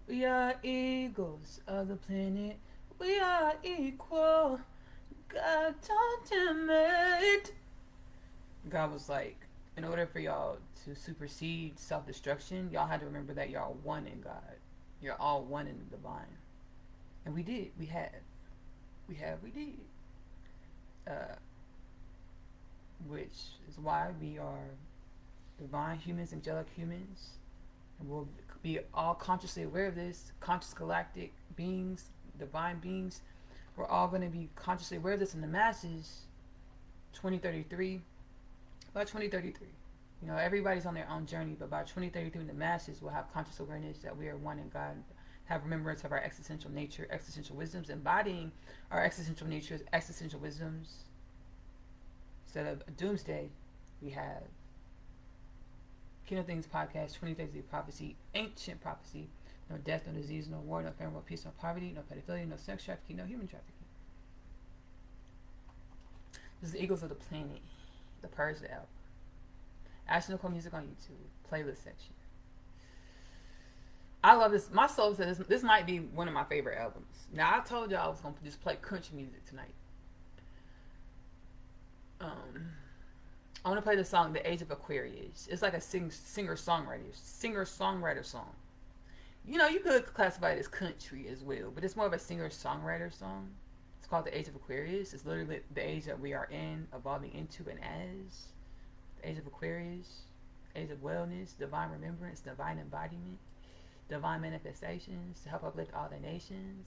We are eagles of the planet. We are equal. God don't damn it. God was like, in order for y'all to supersede self-destruction, y'all had to remember that y'all one in God. You're all one in the divine. And we did. We did. Which is why we are divine humans, angelic humans. And we'll be all consciously aware of this. Conscious galactic beings, divine beings. We're all going to be consciously aware of this in the masses. 2033. By 2033. You know, everybody's on their own journey, but by 2033 in the masses, we'll have conscious awareness that we are one in God. Have remembrance of our existential nature, existential wisdoms, embodying our existential natures, existential wisdoms. Instead of a doomsday, we have King of Things podcast, 2033 prophecy, ancient prophecy. No death, no disease, no war, no famine, no peace, no poverty, no pedophilia, no sex trafficking, no human trafficking. This is Eagles of the Planet, the Purge album. Ashley-Nicole music on YouTube, playlist section. I love this. My soul says this might be one of my favorite albums. Now, I told y'all I was going to just play country music tonight. I want to play the song The Age of Aquarius. It's like a singer-songwriter song. You know, you could classify it as country as well, but it's more of a singer-songwriter song. It's called The Age of Aquarius. It's literally the age that we are in, evolving into and as. The Age of Aquarius, Age of Wellness, Divine Remembrance, Divine Embodiment, Divine Manifestations to help uplift all the nations.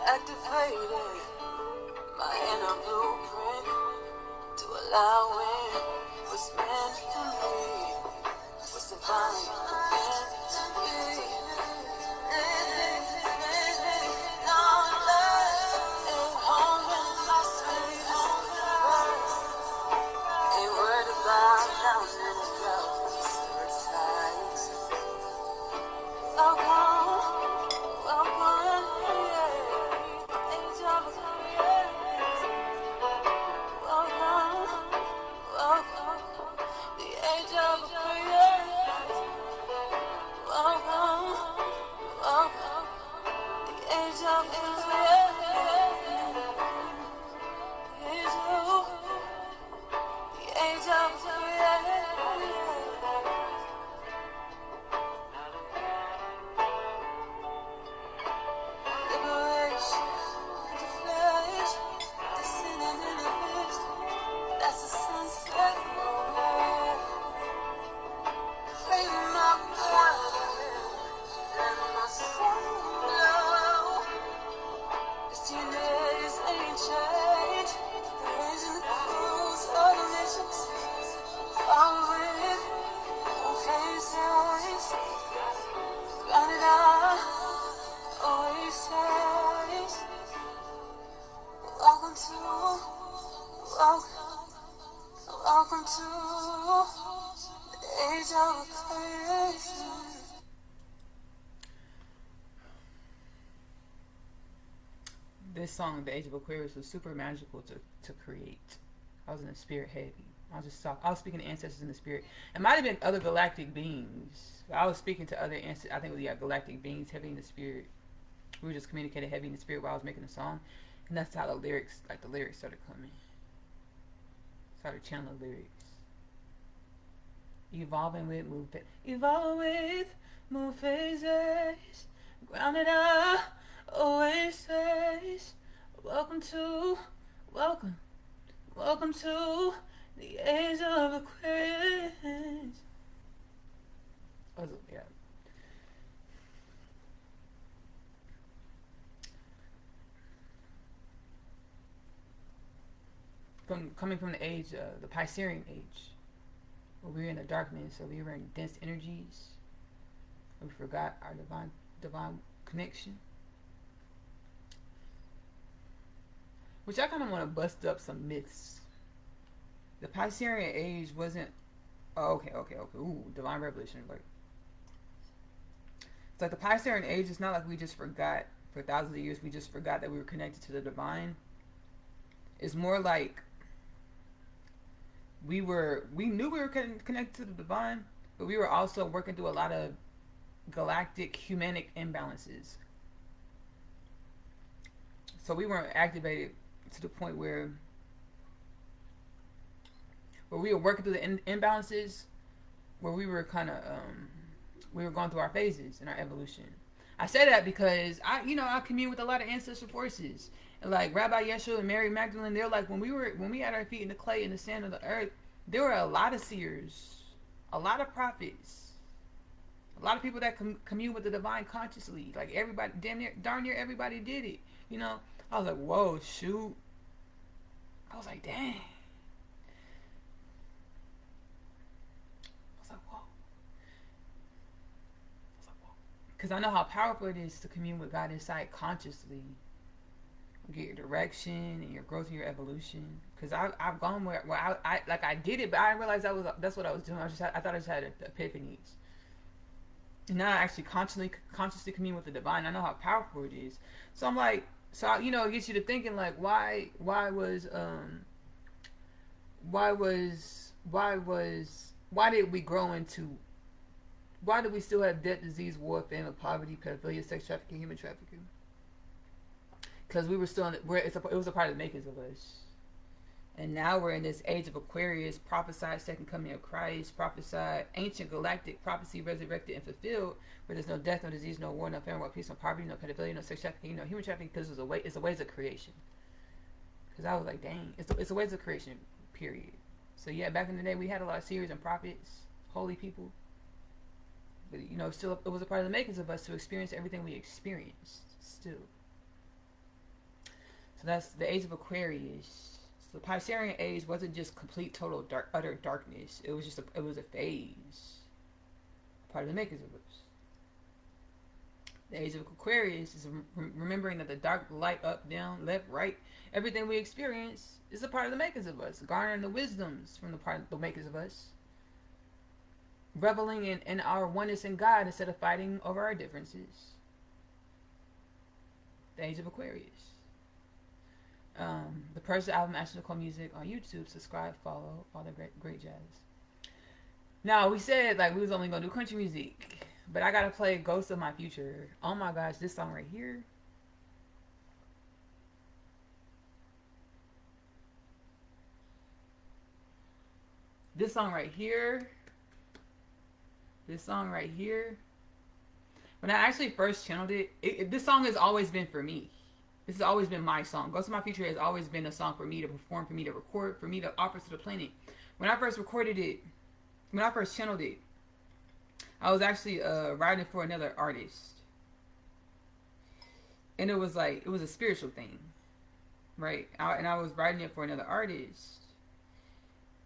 Activated my inner blueprint to allow in what's meant for me, what's divine meant to be. This song, The Age of Aquarius, was super magical to create. I was in the spirit heavy. I was speaking to ancestors in the spirit. It might have been other galactic beings. I was speaking to other ancestors. I think it was galactic beings heavy in the spirit. We were just communicating heavy in the spirit while I was making the song, and that's how the lyrics started coming. Started channeling lyrics. Evolving with move phases, grounded out, always says, welcome to the age of Aquarius. Oh, yeah. Coming from the age, the Piscean age, where we were in the darkness, so we were in dense energies. We forgot our divine connection. Which I kind of want to bust up some myths. The Piscean age wasn't. Oh, okay. Ooh, divine revelation. Like, it's like the Piscean age. It's not like we just forgot for thousands of years. We just forgot that we were connected to the divine. It's more like we knew we were connected to the divine, but we were also working through a lot of galactic humanic imbalances. so we weren't activated to the point where we were working through the imbalances, where we were kind of we were going through our phases in our evolution. I say that because I commune with a lot of ancestral forces, and like Rabbi Yeshua and Mary Magdalene. They're like, when we had our feet in the clay and the sand of the earth, there were a lot of seers, a lot of prophets, a lot of people that commune with the divine consciously. Like everybody, darn near everybody did it. You know, I was like, whoa, shoot. I was like, dang. Because I know how powerful it is to commune with God inside consciously. Get your direction and your growth and your evolution. Because I've gone where I did it, but I didn't realize that's what I was doing. I thought I just had epiphanies. And now I actually consciously commune with the divine. I know how powerful it is. So I'm like, it gets you to thinking like, why did we grow into? Why do we still have debt, disease, war, famine, poverty, pedophilia, sex trafficking, human trafficking? Because we were still it was a part of the makers of us. And now we're in this age of Aquarius, prophesied second coming of Christ, prophesied ancient galactic prophecy resurrected and fulfilled, where there's no death, no disease, no war, no famine, no peace, no poverty, no pedophilia, no sex trafficking, no human trafficking, because it's the ways of creation. Because I was like, dang, it's the ways of creation, period. So yeah, back in the day, we had a lot of seers and prophets, holy people. But still, it was a part of the makings of us to experience everything we experienced. Still, so that's the age of Aquarius. So the Piscean age wasn't just complete, total, utter darkness. It was it was a phase, a part of the makings of us. The age of Aquarius is remembering that the dark, light, up, down, left, right, everything we experience is a part of the makings of us. Garnering the wisdoms from the part of the makers of us. Reveling in our oneness in God instead of fighting over our differences. The age of Aquarius. The Purge album, Ashley-Nicole music on YouTube. Subscribe, follow, all the great jazz. Now we said like we was only gonna do country music, but I gotta play Ghost of My Future. Oh my gosh, this song right here. This song right here. This song right here. When I actually first channeled it, this song has always been for me. This has always been my song. Ghost of My Future has always been a song for me to perform, for me to record, for me to offer to the planet. When I first recorded it, when I first channeled it, I was actually writing for another artist. And it was a spiritual thing. Right? And I was writing it for another artist.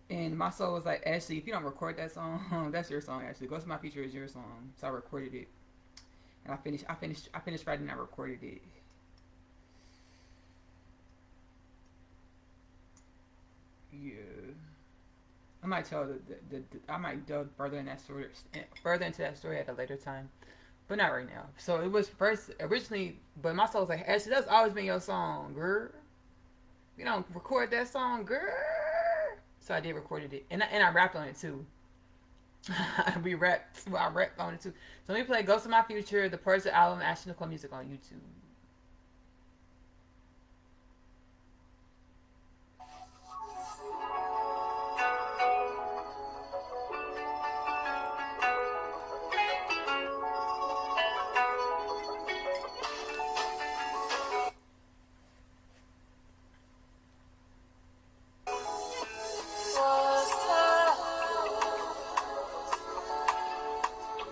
And my soul was like, Ashley, if you don't record that song, that's your song, Ashley. Ghost of My Future is your song. So I recorded it. And I finished writing and I recorded it. Yeah. I might tell I might delve further into that story at a later time. But not right now. So it was originally, but my soul was like, Ashley, that's always been your song, girl. You don't record that song, girl. So I did recorded it, and I rapped on it too. I rapped on it too. So let me play Ghost of My Future, the Purge album, Ashley-Nicole music on YouTube.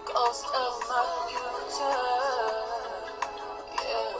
Ghost of my future, yeah.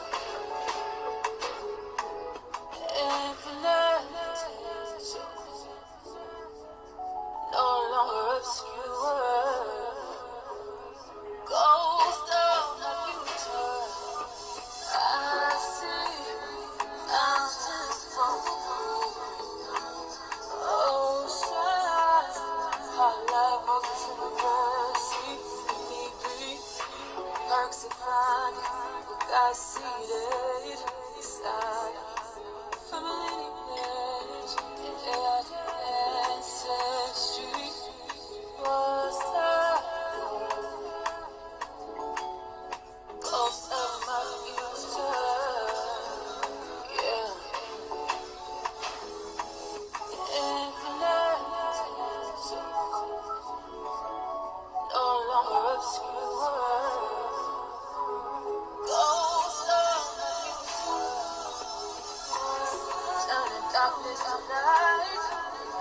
darkness tonight.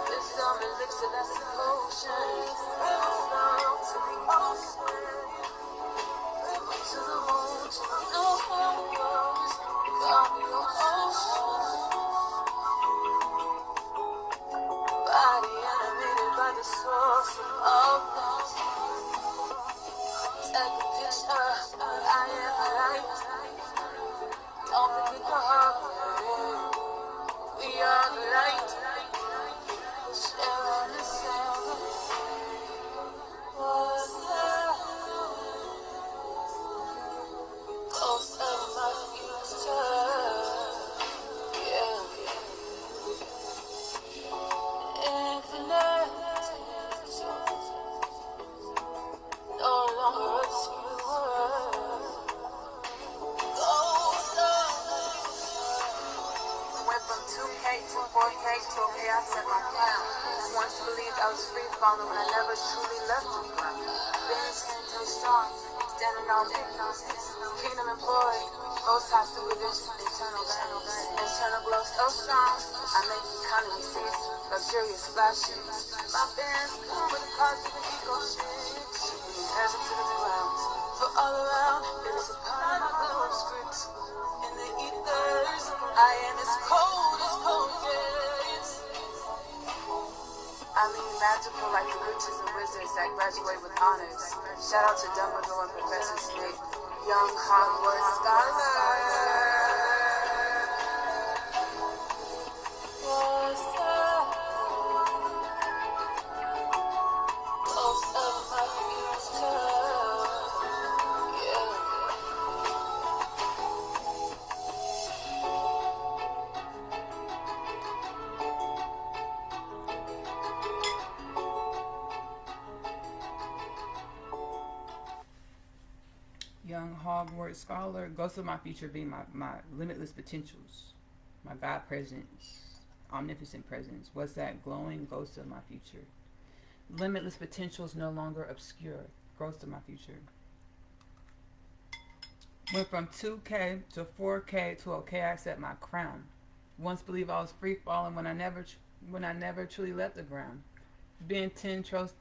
There's some elixir that's a potion. Down to the ocean. To the moon, to the universe. Call me your ocean. Body animated by the source of all things. Take a picture, I am the light. Don't think it's hard. We are the light. Sharing the same. Was the ghost of my future. Yeah. Infinite. No longer obscure. Ghost of. Went from 2K to 4K to a chaos at my crown. Once believed I was free falling when I never truly left the ground. Been so strong, standing on big mountains. Kingdom employed, most high supervision, internal glow so strong. I make economy cease, luxurious flashes. My bands come with a positive ego shit. Heaven to the ground, for all around, it's a part of my script. In the ethers, I am as cold yes. I mean magical like the witches and wizards that graduate with honors. Shout out to Dumbledore and Professor Snape, young Hogwarts scholar. Was the ghost of my future. Yeah. Young Hogwarts scholar, ghost of my future being my limitless potentials, my God presence, omnipotent presence. What's that glowing ghost of my future? Limitless potentials no longer obscure. Ghost of my future. Went from 2K to 4K to okay, I accept my crown. Once believed I was free falling when I never truly left the ground. Been 10 toes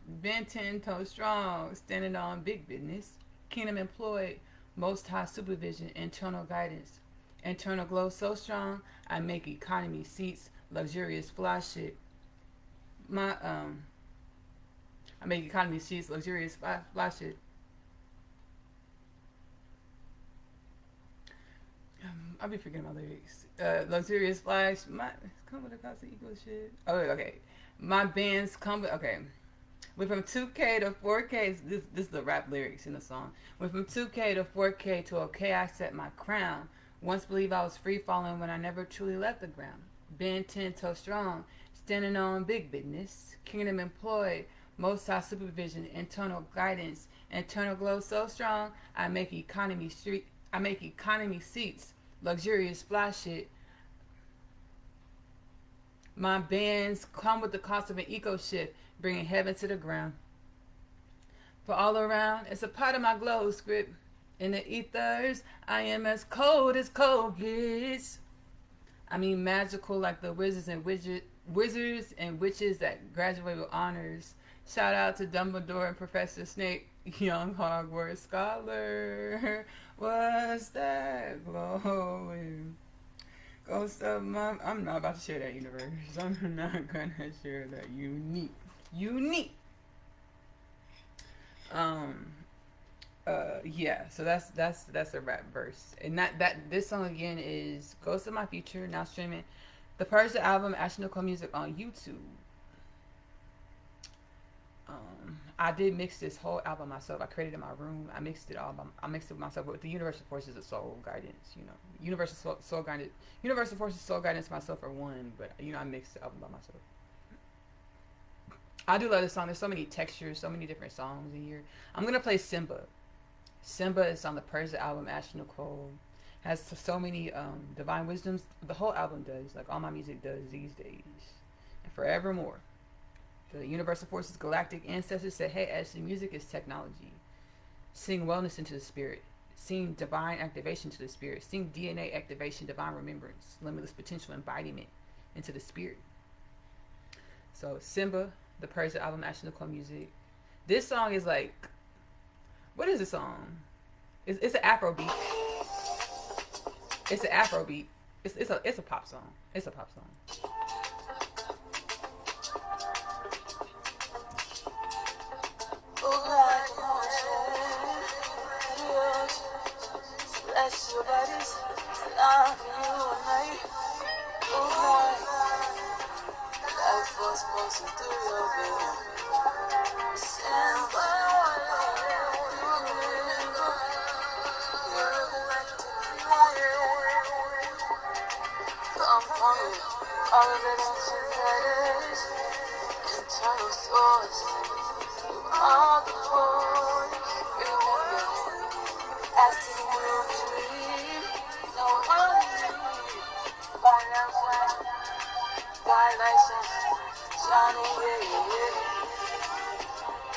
strong, standing on big business. Kingdom employed, most high supervision, internal guidance. Internal glow so strong, I make economy seats, luxurious fly shit. I make economy seats, luxurious fly shit. I'll be forgetting my lyrics. Luxurious flash. Come with a cost of equal shit. Oh, okay. My bands come with. Okay. Went from 2K to 4K. This is the rap lyrics in the song. Went from 2K to 4K to okay, I set my crown. Once believed I was free falling when I never truly left the ground. Been 10 toes strong. Standing on big business. Kingdom employed. Most high supervision. Internal guidance. Internal glow so strong. I make economy seats. Luxurious fly shit. My bands come with the cost of an eco shift, bringing heaven to the ground. For all around, it's a part of my glow script. In the ethers, I am as cold gets. I mean magical like the wizards and witches that graduate with honors. Shout out to Dumbledore and Professor Snape, young Hogwarts scholar. What's that glowing? Ghost of my... I'm not about to share that universe. I'm not gonna share that unique. Yeah, so that's a rap verse. And that this song again is Ghost of My Future, now streaming the Purge album, Ashley-Nicole music on YouTube. I did mix this whole album myself. I created it in my room. I mixed it with myself, but with the universal forces of soul guidance, universal forces soul guidance myself are one, but I mixed the album by myself. I do love this song. There's so many textures, so many different songs in here. I'm gonna play Simba. Simba is on the Purge album, Ashley-Nicole. Has so many divine wisdoms. The whole album does, like all my music does these days, and forevermore. The universal forces, galactic ancestors said, hey, Ashley, music is technology. Sing wellness into the spirit. Sing divine activation to the spirit. Sing DNA activation, divine remembrance, limitless potential embodiment. into the spirit. So Simba, the Purge album, Ashley-Nicole music. This song is like, what is this song? It's an Afro beat. It's an Afro beat. It's a pop song. It's a pop song. Bless your bodies, love you and me. Oh, life was passing through your veins. Simple, you remember. You're electric fire. Come on, all of it ancient letters, internal source. You are the force. Remember, after the dream, no one violation, shining, yeah.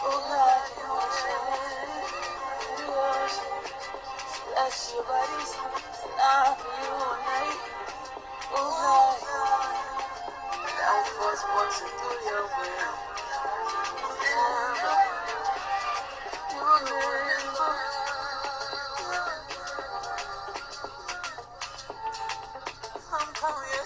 Oh, God, bless your bodies, love you and me. Oh, God, life was passing through your will. You remember. I'm coming.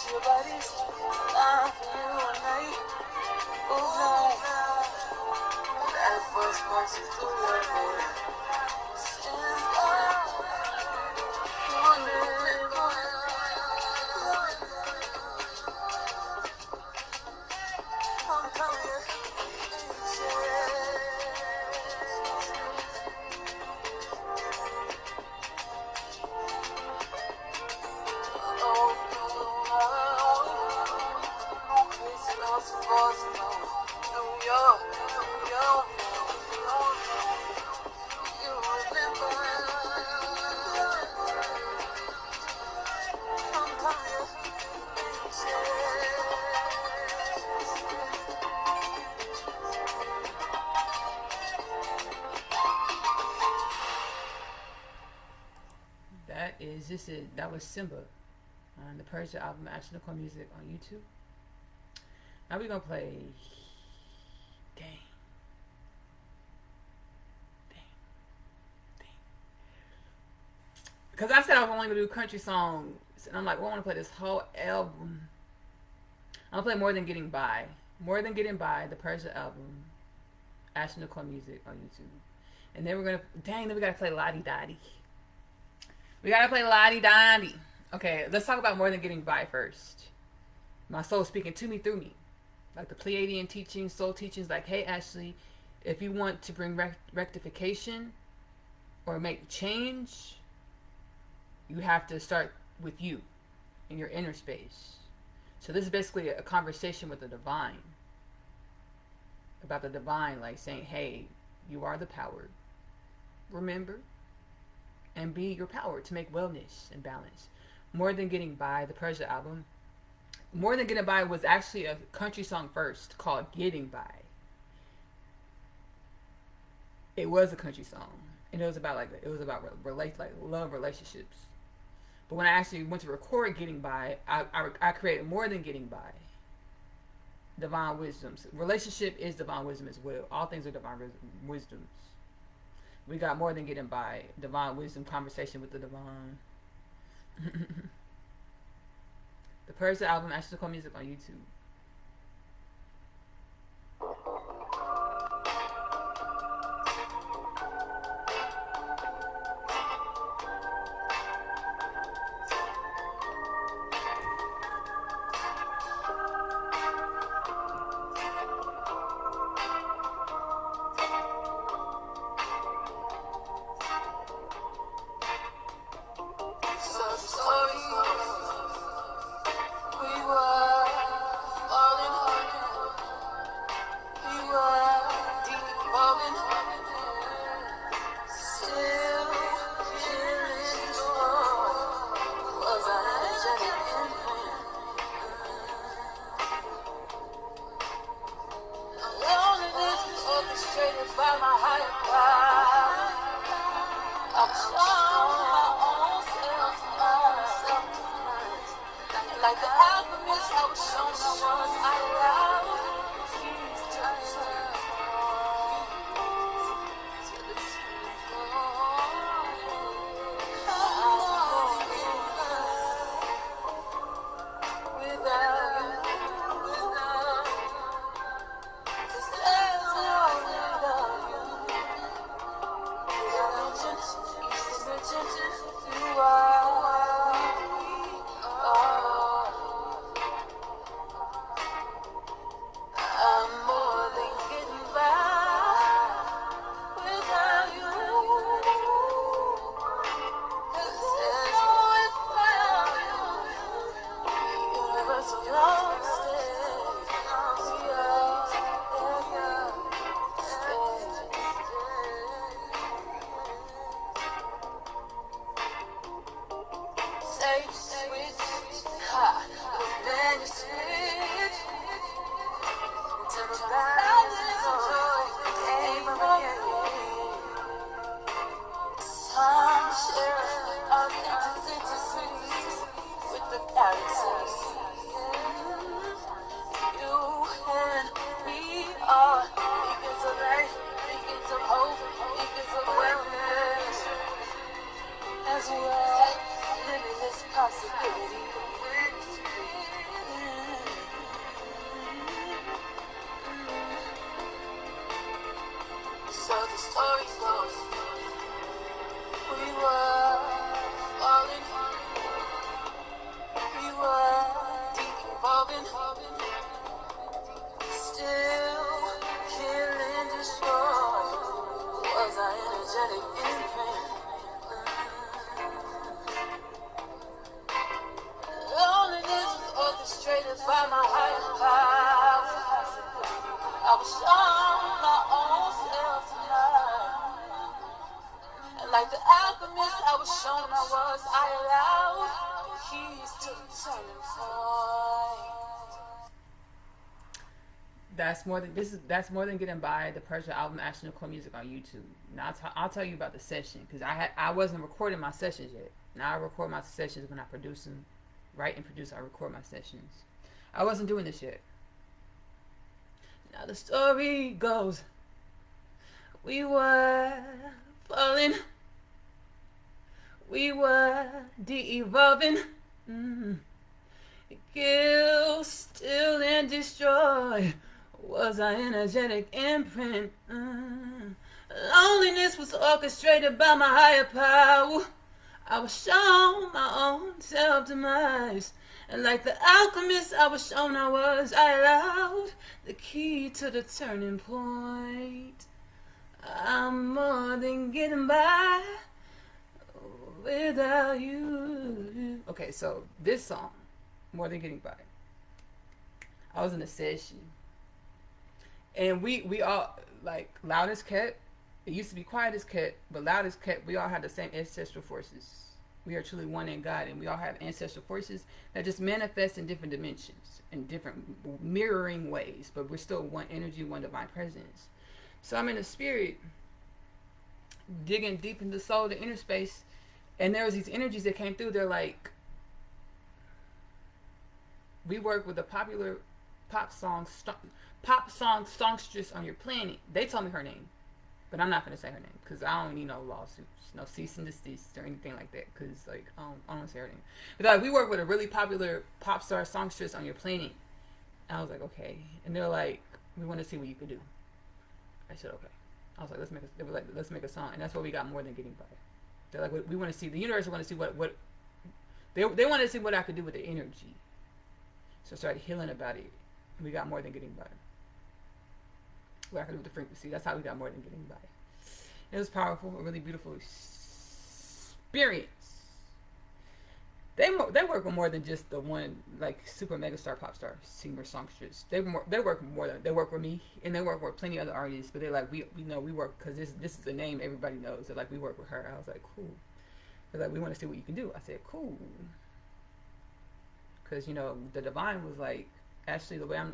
Your bodies, love you and me. Oh, that first passing through your head. I'm coming. That was Simba on the Purge album, Ashley-Nicole music on YouTube. Now we're gonna play. Dang. Because I said I was only gonna do country songs, and I'm like, well, I want to play this whole album. I'm gonna play More Than Getting By. More Than Getting By, the Purge album, Ashley-Nicole music on YouTube. And then we're gonna, then we gotta play Lottie Dottie. We gotta play Lottie Dottie. Okay, let's talk about More Than Getting By first. My soul speaking to me through me. Like the Pleiadian teachings, soul teachings, like, hey, Ashley, if you want to bring rectification or make change, you have to start with you in your inner space. So this is basically a conversation with the divine. About the divine, like saying, hey, you are the power. Remember? And be your power to make wellness and balance. More Than Getting By, the Purge album. More Than Getting By was actually a country song first called Getting By. It was a country song. And it was about love relationships. But when I actually went to record Getting By, I created More Than Getting By. Divine wisdoms. Relationship is divine wisdom as well. All things are divine wisdoms. We got More Than Getting By. Divine wisdom, conversation with the divine. The Purge album, Ashley-Nicole music on YouTube. Like the alchemist, I was shown I was. I allowed keys to turn to the So the story goes, we were falling, we were evolving, still killing, destroy. Was our energetic imprint? Loneliness was orchestrated by my higher power. I was shown my own self tonight. And like the alchemist, I was shown I was. I allowed keys to the turning point. That's more than getting by. The Purge album, Ashley-Nicole music on YouTube. Now I'll tell you about the session, because I wasn't recording my sessions yet. Now I record my sessions when I produce them, write and produce. I record my sessions. I wasn't doing this yet. Now the story goes, we were falling, we were de-evolving, kill, steal, and destroy was our energetic imprint. Loneliness was orchestrated by my higher power. I was shown my own self-demise. And like the alchemist, I was shown I allowed the key to the turning point. I'm more than getting by without you. Okay, so this song, More Than Getting By, I was in a session, and we all, like, loud as kept. It used to be quiet as kept, but loud as kept. We all had the same ancestral forces. We are truly one in God, and we all have ancestral forces that just manifest in different dimensions, in different mirroring ways, but we're still one energy, one divine presence. So I'm in the spirit, digging deep into the soul, the inner space, and there was these energies that came through. They're like, we work with a popular pop song songstress on your planet. They told me her name, but I'm not going to say her name, because I don't need no lawsuits, no cease and desist or anything like that, because, like, I don't want to say her name. But like, we work with a really popular pop star songstress on your planet. And I was like, okay. And they're like, we want to see what you could do. I said, okay. I was like, they were like, let's make a song. And that's what we got More Than Getting By. They're like, we want to see, the universe want to see what they want to see what I could do with the energy. So I started healing about it. We got More Than Getting By. What I could do with the frequency. That's how we got More Than Getting By. It was powerful, a really beautiful experience. They work with more than just the one, like, super mega star pop star singer songstress. They work with me, and they work with plenty of other artists. But they're like, we know we work, because this is a name everybody knows. They're like, we work with her. I was like, cool. They're like, we want to see what you can do. I said, cool. Because, the divine was like, Ashley, the way I'm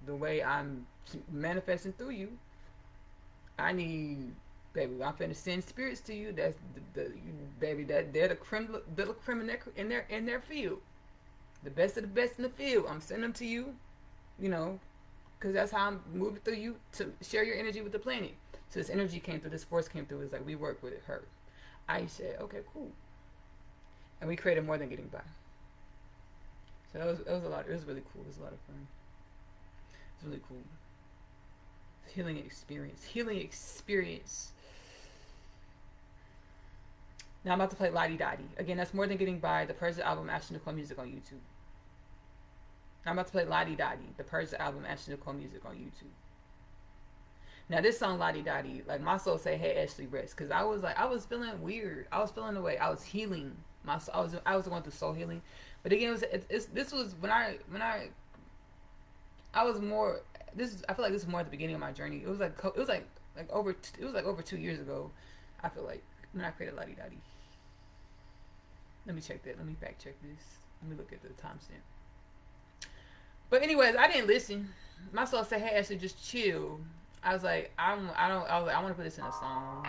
the way I'm manifesting through you, I need, baby, I'm finna send spirits to you. That's the baby, that they're the creme in their field. The best of the best in the field. I'm sending them to you, you know, because that's how I'm moving through you to share your energy with the planet. So this energy came through, this force came through. It's like we work with her. I said, okay, cool. And we created more than getting by. So it was a lot. It was really cool. It was a lot of fun. It was really cool. Healing experience. Healing experience. Now I'm about to play Lottie Dottie. Again, that's More Than Getting By, the Purge album, Ashley-Nicole music on YouTube. I'm about to play Lottie Dottie, the Purge album, Ashley-Nicole music on YouTube. Now this song Lottie Dottie, like my soul say, hey Ashley, rest, because I was feeling weird. I was feeling the way I was healing. I was going through soul healing, but again, this was when I was more. I feel like this is more at the beginning of my journey. It was like over 2 years ago. I feel like when I created Lottie Dottie. Let me check that. Let me fact check this. Let me look at the timestamp. But anyways, I didn't listen. My soul said, "Hey, Ashley, just chill." I was like, I was like, I want to put this in a song.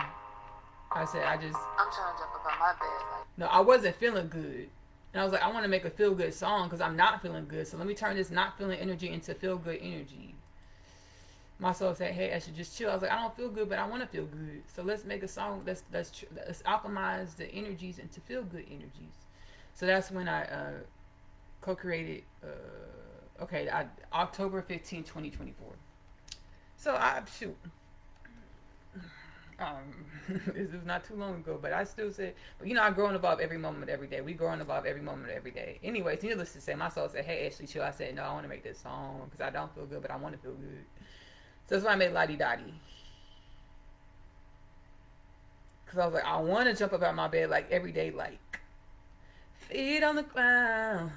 I said, I'm trying to jump up on my bed. No, I wasn't feeling good. And I was like, I want to make a feel good song because I'm not feeling good. So let me turn this not feeling energy into feel good energy. My soul said, hey, I should just chill. I was like, I don't feel good, but I want to feel good. So let's make a song. Let's alchemize the energies into feel good energies. So that's when I co-created, October 15, 2024. So this is not too long ago, but I still say, but I grow and evolve every moment, every day. We grow and evolve every moment, every day. Anyways, needless to say, my soul said, hey, Ashley, chill. I said, no, I want to make this song because I don't feel good, but I want to feel good. So that's why I made Lottie Dottie. Because I was like, I want to jump up out of my bed like every day, like feet on the ground,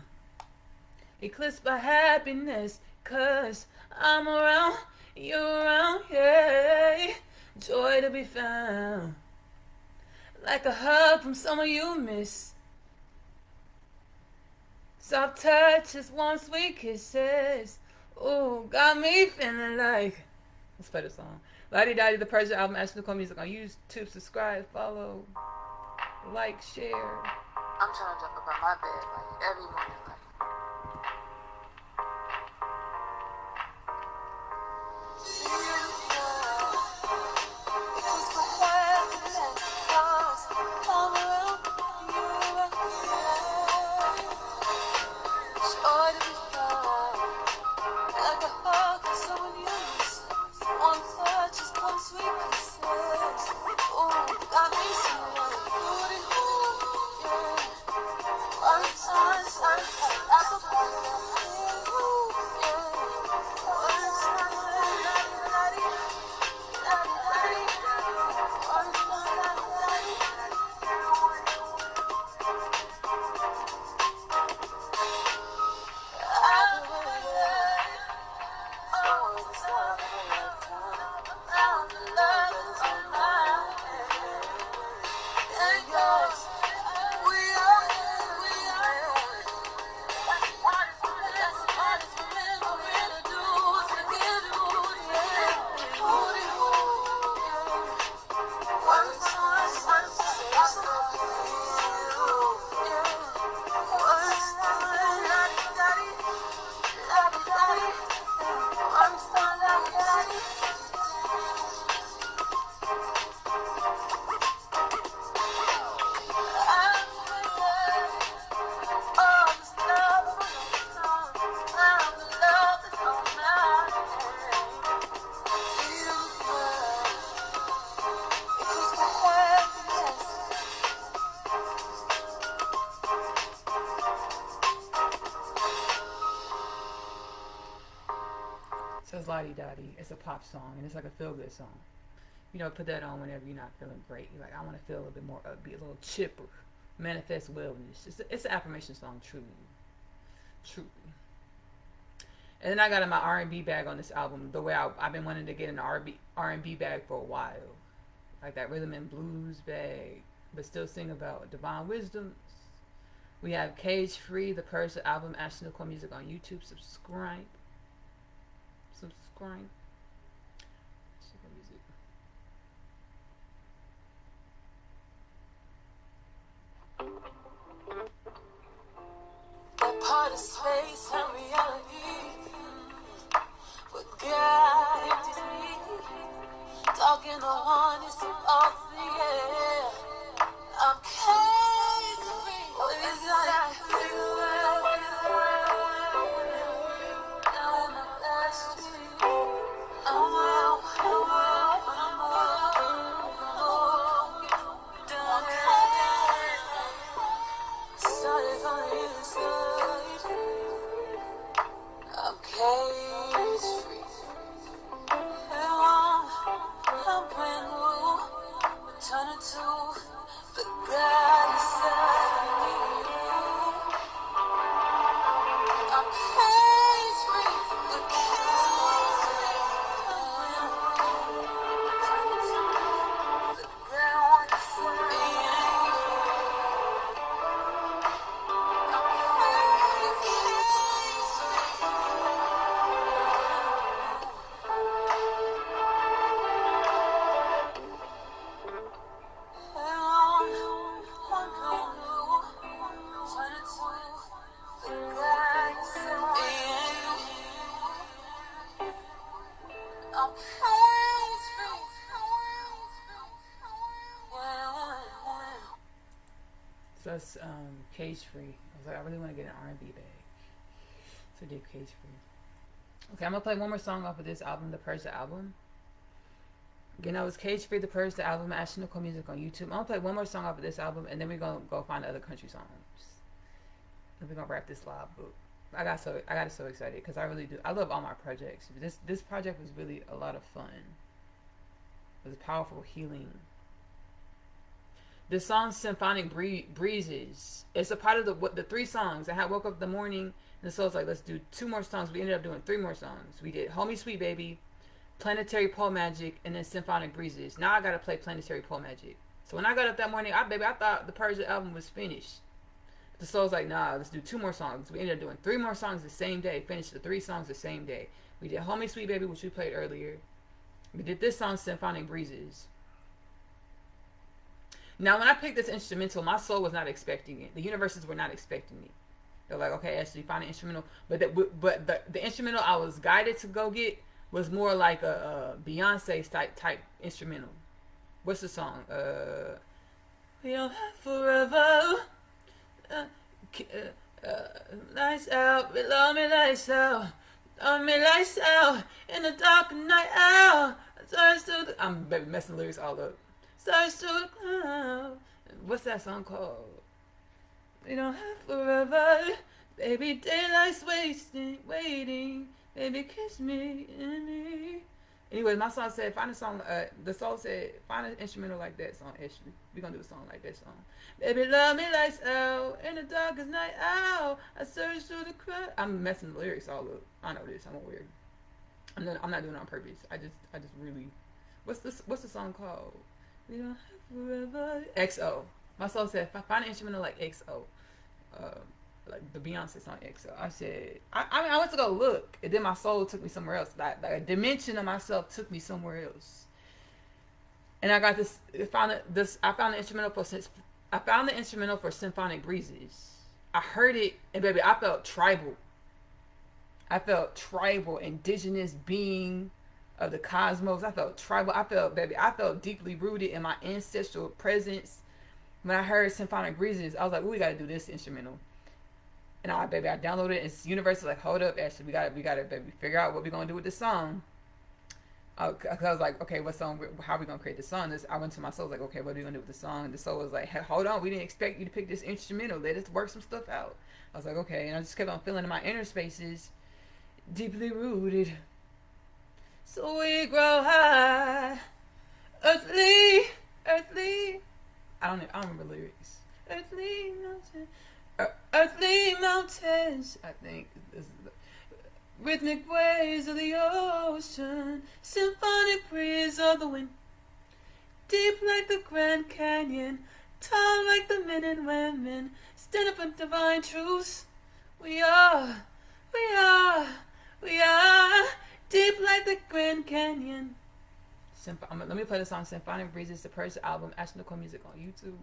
eclipsed by happiness, because I'm around, you're around, yeah. Joy to be found, like a hug from someone you miss. Soft touches, warm sweet kisses. Ooh, got me feeling like. Let's play the song. Lottie Dottie, the Purge album, Ashley-Nicole music on YouTube. Subscribe, follow, like, share. I'm trying to jump up on my bed like every morning. So it's Lottie Dottie. It's a pop song, and it's like a feel-good song. Put that on whenever you're not feeling great. You're like, I want to feel a little bit more upbeat, a little chipper. Manifest wellness. It's an affirmation song, truly. Truly. And then I got in my R&B bag on this album, the way I've been wanting to get in the R&B bag for a while. Like that rhythm and blues bag, but still sing about divine wisdoms. We have Cage Free, the Purge album, Ashley-Nicole music on YouTube. Subscribe. Music. The started space and reality. But God empties me. Talking to Oneness and all the air. I'm cage free. It's like now in my last street. I'm out. Started from the inside. I'm cage free. I'm brand new. Returning to the God inside me. I'm cage free. The cage free. Returning to the God inside me. So that's Cage Free. I was like, I really want to get an R&B bag. So I did Cage Free. Okay, I'm going to play one more song off of this album, the Purge album. Again, that was Cage Free, the Purge album, Ashley-Nicole music on YouTube. I'm going to play one more song off of this album, and then we're going to go find the other country songs. And we're going to wrap this live book. I got so excited because I really do. I love all my projects. This project was really a lot of fun. It was powerful, healing. The song Symphonic Breezes. It's a part of the 3 songs. I had woke up in the morning and the soul's like, let's do 2 more songs. We ended up doing 3 more songs. We did Homie Sweet Baby, Planetary Pole Magic, and then Symphonic Breezes. Now I gotta play Planetary Pole Magic. So when I got up that morning, I thought the Purge album was finished. The soul's like, nah, let's do 2 more songs. We ended up doing 3 more songs the same day. Finished the 3 songs the same day. We did Homie Sweet Baby, which we played earlier. We did this song, Symphonic Breezes. Now, when I picked this instrumental, my soul was not expecting it. The universes were not expecting it. They're like, okay, Ashley, find an instrumental. But the instrumental I was guided to go get was more like a Beyonce type instrumental. What's the song? We don't have forever. Lights out, below me, lights out. On me, lights out. In the dark night out. I'm messing the lyrics all up. Stars to the cloud. What's that song called? We don't have forever. Baby, daylight's waiting. Baby, kiss me in me. Anyway, my song said, find a song. The soul said, find an instrumental like that song, Ashley. We're going to do a song like that song. Baby, love me lights out. In the darkest night out. I search through the crowd. I'm messing the lyrics all up. I know this. I'm weird. I'm not doing it on purpose. I just really. What's the song called? We don't have forever. XO. My soul said, find an instrumental like XO. Like the Beyonce song XO. I said, I went to go look, and then my soul took me somewhere else. Like a dimension of myself took me somewhere else. And I got this. I found the instrumental for Symphonic Breezes. I heard it, and baby, I felt tribal. Indigenous being of the cosmos. I felt tribal. I felt deeply rooted in my ancestral presence. When I heard Symphonic Breezes, I was like, "Ooh, we gotta do this instrumental." And I downloaded it. And Universe was like, "Hold up, Ashley, we gotta baby figure out what we're gonna do with this song." Cause I was like, "Okay, what song? How are we gonna create the song?" I went to my soul, was like, "Okay, what are we gonna do with the song?" And the soul was like, "Hey, hold on, we didn't expect you to pick this instrumental. Let us work some stuff out." I was like, "Okay," and I just kept on feeling in my inner spaces, deeply rooted. So we grow high, earthly. I don't remember lyrics. Earthly mountains. I think this is the rhythmic waves of the ocean, symphonic breeze of the wind, deep like the Grand Canyon, tall like the men and women, stand up for divine truths. We are. Deep like the Grand Canyon. Let me play the song Symphonic Breezes, the Purge album, Ashley-Nicole music on YouTube.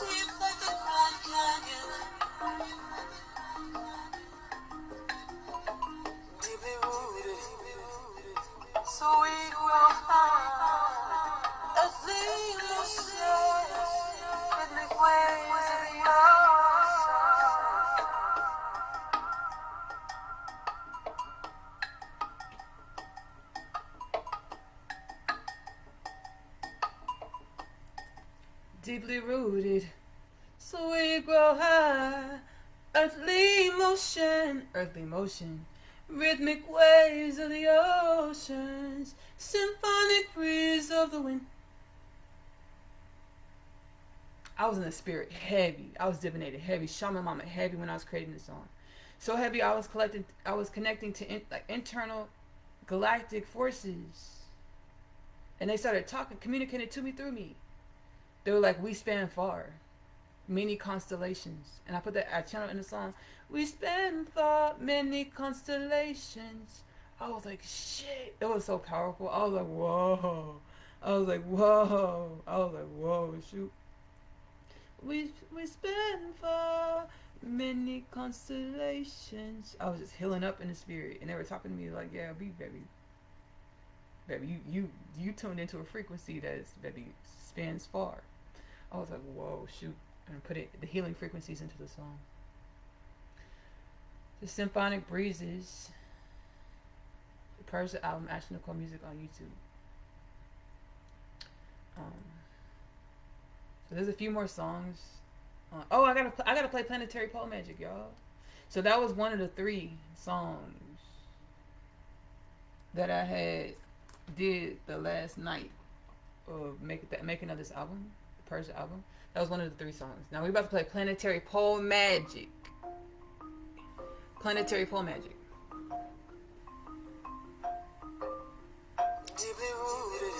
Deep like the Grand Canyon, deeply rooted, so we grow high. Earthly oceans, rhythmic waves of the ocean. Deeply rooted, so we grow high. Earthly motion, rhythmic waves of the oceans, symphonic breeze of the wind. I was in the spirit heavy. I was divinated heavy. Shaman Mama heavy when I was creating this song. So heavy I was connecting to internal galactic forces. And they started talking, communicating to me through me. They were like, we span far. Many constellations. And I channeled in the song, we span far, many constellations. I was like, shit. It was so powerful. I was like, whoa. I was like, whoa, shoot. We span far, many constellations. I was just healing up in the spirit. And they were talking to me like, yeah, baby, you tuned into a frequency that is, baby, spans far. I was like, whoa, shoot. And put the healing frequencies into the song. The Symphonic Breezes. The Purge album, Ashley-Nicole music on YouTube. So there's a few more songs. I gotta play Planetary Pole Magic, y'all. So that was one of the 3 songs that I had did the last night of making of this album, the Purge album. That was one of the 3 songs. Now we're about to play Planetary Pole Magic. Planetary Pole Magic. Deeply rooted,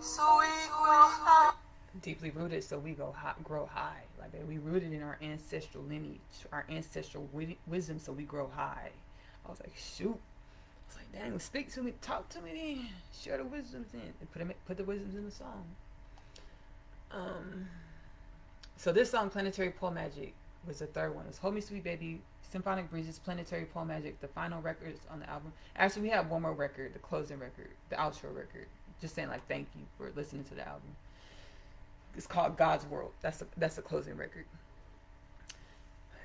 so we grow high. Deeply rooted, so we grow high. Like we rooted in our ancestral lineage, our ancestral wisdom, so we grow high. I was like, shoot. I was like, dang, speak to me, talk to me then. Share the wisdoms in. And put the wisdoms in the song. So this song, Planetary Pole Magic, was the 3rd one. It was Hold Me Sweet Baby, Symphonic Breezes, Planetary Pole Magic, the final records on the album. Actually, we have one more record, the closing record, the outro record. Just saying like thank you for listening to the album. It's called God's World. That's the closing record.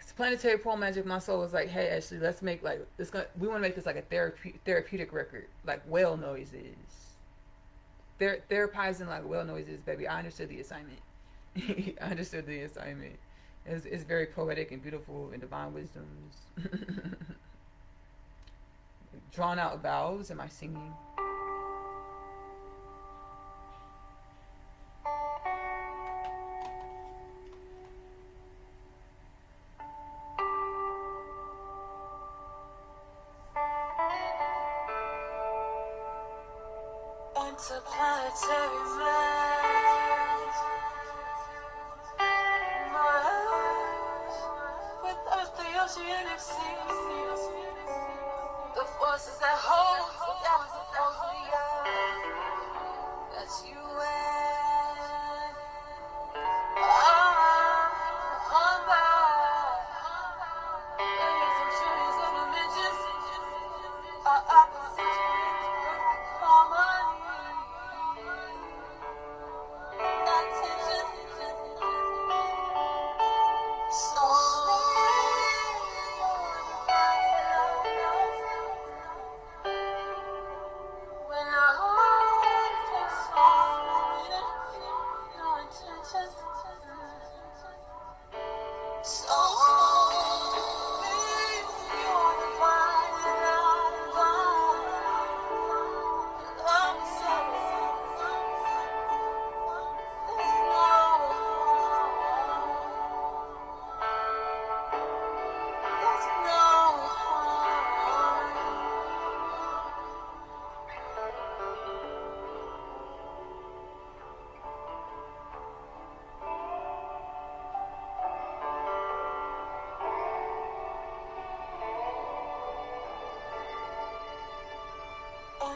It's Planetary Pole Magic. My soul was like, hey Ashley, let's make we want to make this like a therapeutic record, like whale noises. Therapizing like whale noises, baby. I understood the assignment. I understood the assignment. It's very poetic and beautiful and divine wisdoms. Drawn out vows. Am I singing? Interplanetary match, merge with earthly oceanic seas. The forces that hold the galaxy of the earth. That's you and on by millions and trillions of dimensions. Our opposites meet perfect harmony. Not tension. So when our heart takes on no intentions. So you're the fire and I'm sorry.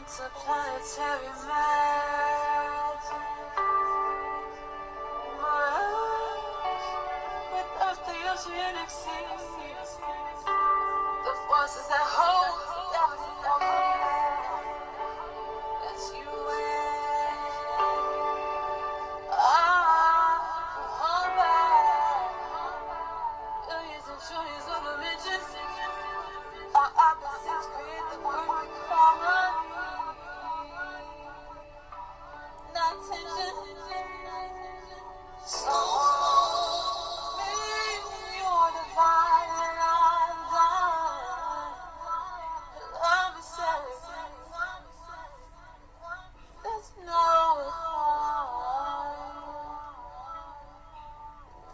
Interplanetary magic. forces that hold together forever. That's you and billions and trillions of dimensions. Our opposites create the perfect harmony. Not tension. So you're divine and I'm done. Love is everything. There's no harm.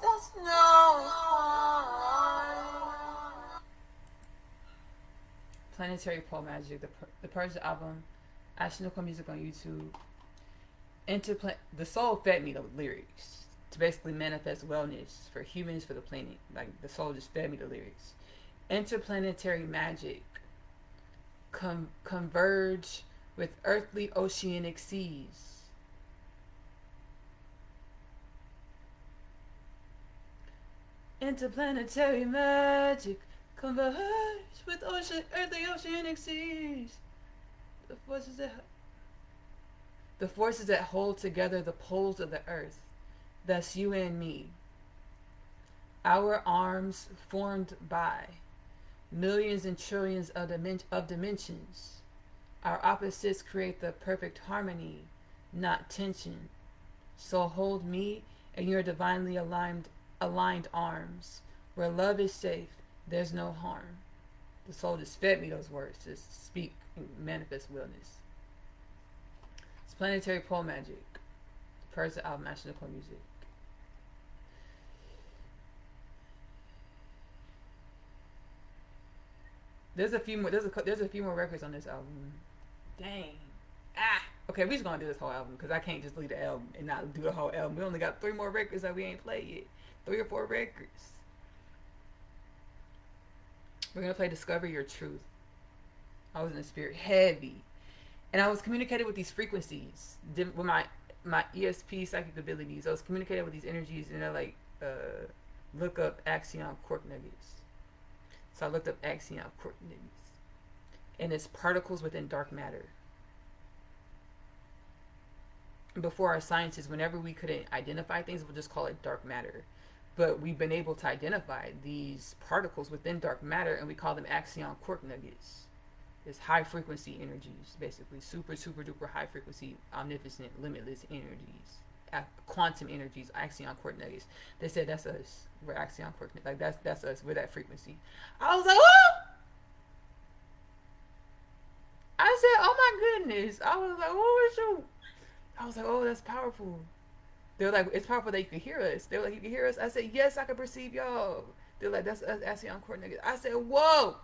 There's no harm. Planetary Pole Magic, the Purge album, Ashley-Nicole music on YouTube. The soul fed me the lyrics to basically manifest wellness for humans, for the planet. Like, the soul just fed me the lyrics. Interplanetary magic, converge with earthly oceanic seas. Interplanetary magic, converge with earthly oceanic seas. The forces that hold together the poles of the earth. Thus you and me. Our arms formed by millions and trillions of dimensions. Our opposites create the perfect harmony, not tension. So hold me in your divinely aligned arms. Where love is safe, there's no harm. The soul just fed me those words to speak and manifest wellness. It's Planetary Pole Magic. The Purge album, Ashley-Nicole music. There's a few more records on this album. Dang. Okay, we just gonna do this whole album because I can't just leave the album and not do the whole album. We only got 3 more records that we ain't played yet. 3 or 4 records. We're gonna play Discover Your Truth. I was in the spirit heavy. And I was communicating with these frequencies. With my ESP psychic abilities. I was communicating with these energies and I look up axion quark nuggets. So I looked up axion quark nuggets. And it's particles within dark matter. Before our sciences, whenever we couldn't identify things, we'll just call it dark matter. But we've been able to identify these particles within dark matter and we call them axion quark nuggets. It's high frequency energies, basically. Super, super duper high frequency, omnipotent, limitless energies. Quantum energies, axion quark nuggets. They said that's us. We're axion quark nuggets. Like that's us. We're that frequency. I was like, oh! I said, oh my goodness. I was like, oh, shoot. I was like, oh, that's powerful. They were like, it's powerful that you can hear us. They were like, you can hear us? I said, yes, I can perceive y'all. They're like, that's us, axion quark nuggets. I said, whoa.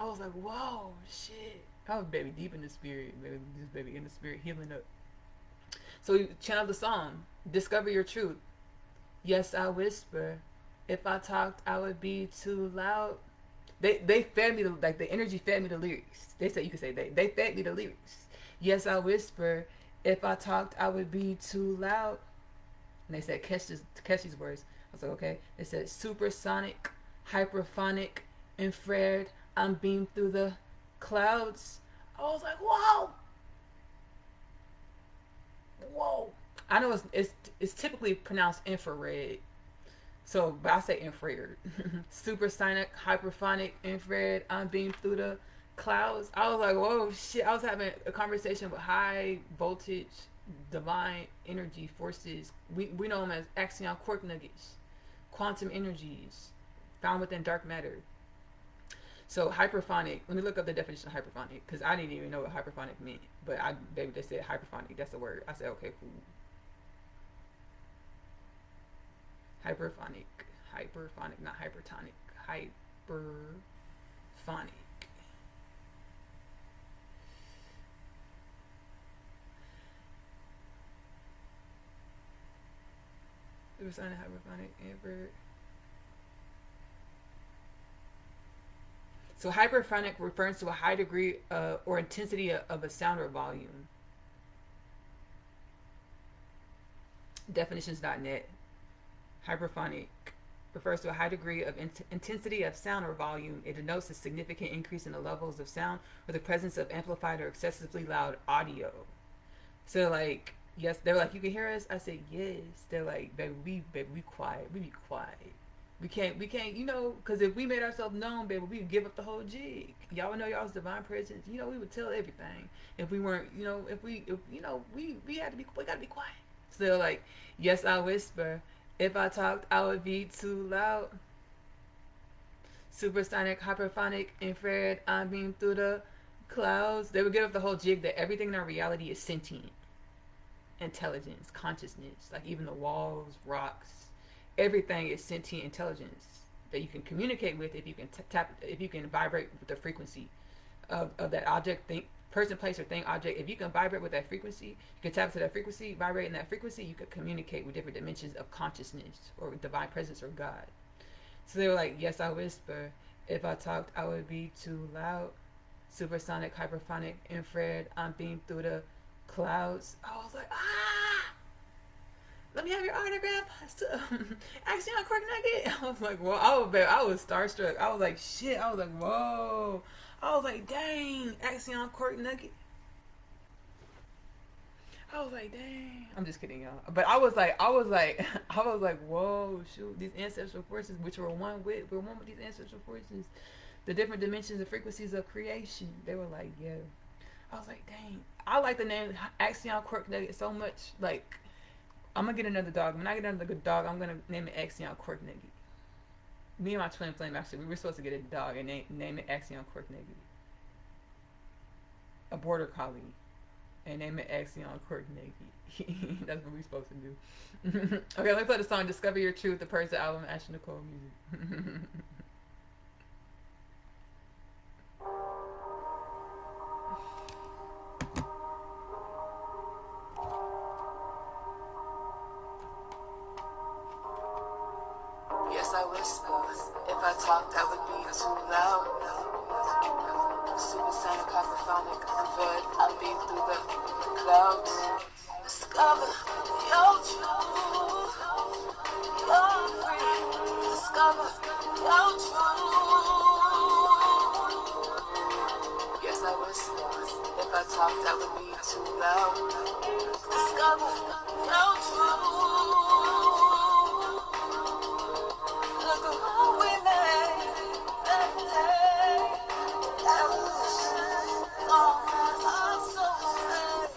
I was like, whoa, shit. I was baby deep in the spirit. This baby in the spirit, healing up. So we channeled the song, Discover Your Truth. Yes, I whisper. If I talked, I would be too loud. They fed me, the energy fed me the lyrics. They said, you could say they fed me the lyrics. Yes, I whisper. If I talked, I would be too loud. And they said, catch these words. I was like, okay. They said, supersonic, hyperphonic, infrared. I'm beamed through the clouds. I was like, whoa. Whoa. I know it's typically pronounced infrared. So, but I say infrared. Supersonic, hyperphonic, infrared. I'm beamed through the clouds. I was like, whoa, shit. I was having a conversation with high voltage, divine energy forces. We know them as axion quark nuggets. Quantum energies found within dark matter. So hyperphonic, let me look up the definition of hyperphonic, because I didn't even know what hyperphonic meant. But they said hyperphonic, that's the word. I said, okay, cool. Hyperphonic, not hypertonic. Hyperphonic. It was on hyperphonic, amber. So hyperphonic refers to a high degree or intensity of a sound or volume. Definitions.net. Hyperphonic refers to a high degree of intensity of sound or volume. It denotes a significant increase in the levels of sound or the presence of amplified or excessively loud audio. So like, yes, they're like, you can hear us? I said, yes. They're like, baby, we quiet. We be quiet. We can't, you know, because if we made ourselves known, baby, we would give up the whole jig. Y'all would know y'all's divine presence. You know, we would tell everything. If we weren't, you know, if you know, we had to be, we gotta be quiet. So they're like, yes, I whisper. If I talked, I would be too loud. Supersonic, hyperphonic, infrared, I beam through the clouds. They would give up the whole jig that everything in our reality is sentient. Intelligence, consciousness, like even the walls, rocks, everything is sentient intelligence that you can communicate with if you can tap, if you can vibrate with the frequency of that object, thing, person, place, or thing, object. If you can vibrate with that frequency, you can tap to that frequency, vibrate in that frequency, you can communicate with different dimensions of consciousness or divine presence or God. So they were like, yes, I whisper. If I talked, I would be too loud. Supersonic, hyperphonic, infrared, I'm beamed through the clouds. I was like, let me have your autograph. Actually, on Cork Nugget. I was like, whoa. I was starstruck. I was like, shit. I was like, whoa. I was like, dang. Actually, on Cork Nugget. I was like, dang. I'm just kidding, y'all. But I was like, whoa, shoot. These ancestral forces, which we're one with these ancestral forces. The different dimensions and frequencies of creation. They were like, yeah. I was like, dang. I like the name Axion Quirk Nugget so much. Like, I'm going to get another dog. When I get another dog, I'm going to name it Axion Quirk Nugget. Me and my twin flame, actually, we were supposed to get a dog and name it Axion Quirk Nugget. A border collie. And name it Axion Quirk Nugget. That's what we're supposed to do. Okay, let me play the song Discover Your Truth, the Purge album, Ashley-Nicole music. Yes, I whisper. If I talked, that would be too loud. Supersonic, hyperphonic, infrared, I'm beam through the clouds. Discover your truth. You're free. Discover your truth. Yes, I whisper. If I talked, that would be too loud. Discover your truth. Look at what we made that day. Evolution. Oh, I'm so sad.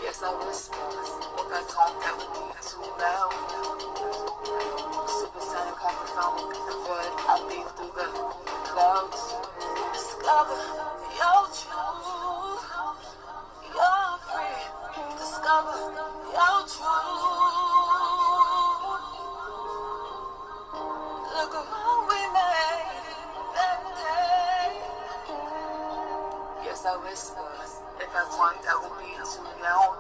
Yes, I whisper. If I talk, that would be too loud. Supersonic, hyperphonic, infrared, I beam through the clouds. Discover your truth. You're free. Discover your truth. Look at what we made that day. Yes, I whisper. If I talk, that would be too loud.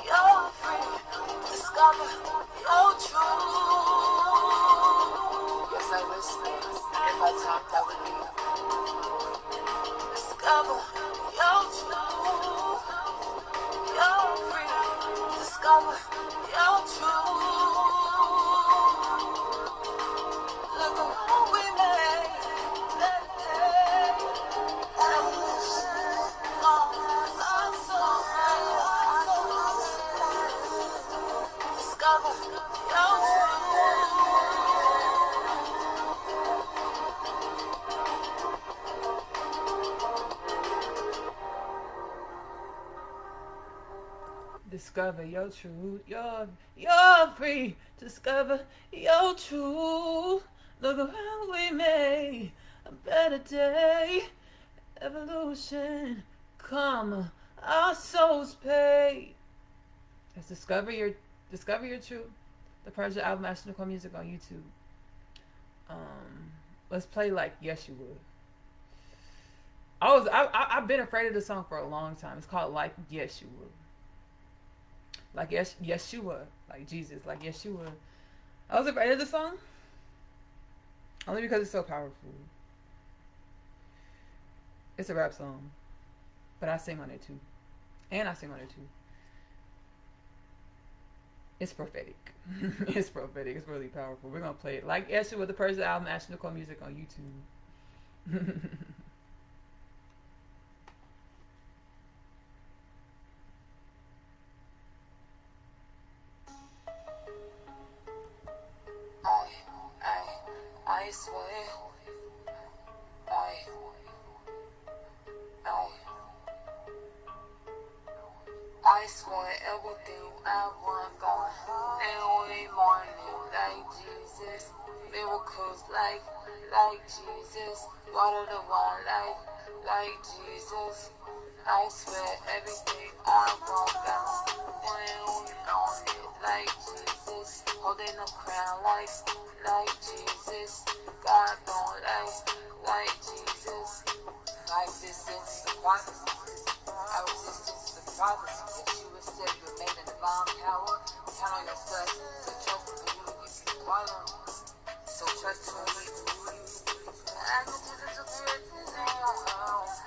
You're free. Discover your truth. Yes, I whisper. If I talk, that would be. Discover your truth. You're free. Discover your truth. Look at what we made that day. Evolution. Oh, I'm so sad. Discover your Discover your truth. You're free. Discover your truth. Look around, we made a better day. Evolution, karma, our souls pay. Let's discover your truth. The Purge album, Ashley-Nicole music on YouTube. Let's play like Yeshua. I've been afraid of this song for a long time. It's called Like Yeshua. Like Yeshua, like Jesus, like Yeshua. I was afraid of the song only because it's so powerful. It's a rap song, but I sing on it too, and I sing on it too. It's prophetic. It's prophetic. It's really powerful. We're gonna play it like Esther with the Purge album, Ashley-Nicole music on YouTube. I swear, I swear everything I want God. Every morning like Jesus. Miracles like Jesus. Water the wine like Jesus. I swear everything I want God. When on it like Jesus. Holding a crown like Jesus. God don't like Jesus. My existence is a prophecy. Our existence is a prophecy. Yeshua said you were made in divine power. Count on yourself. So trust in you. You can call on me. So trust in me. I know Jesus is a good now.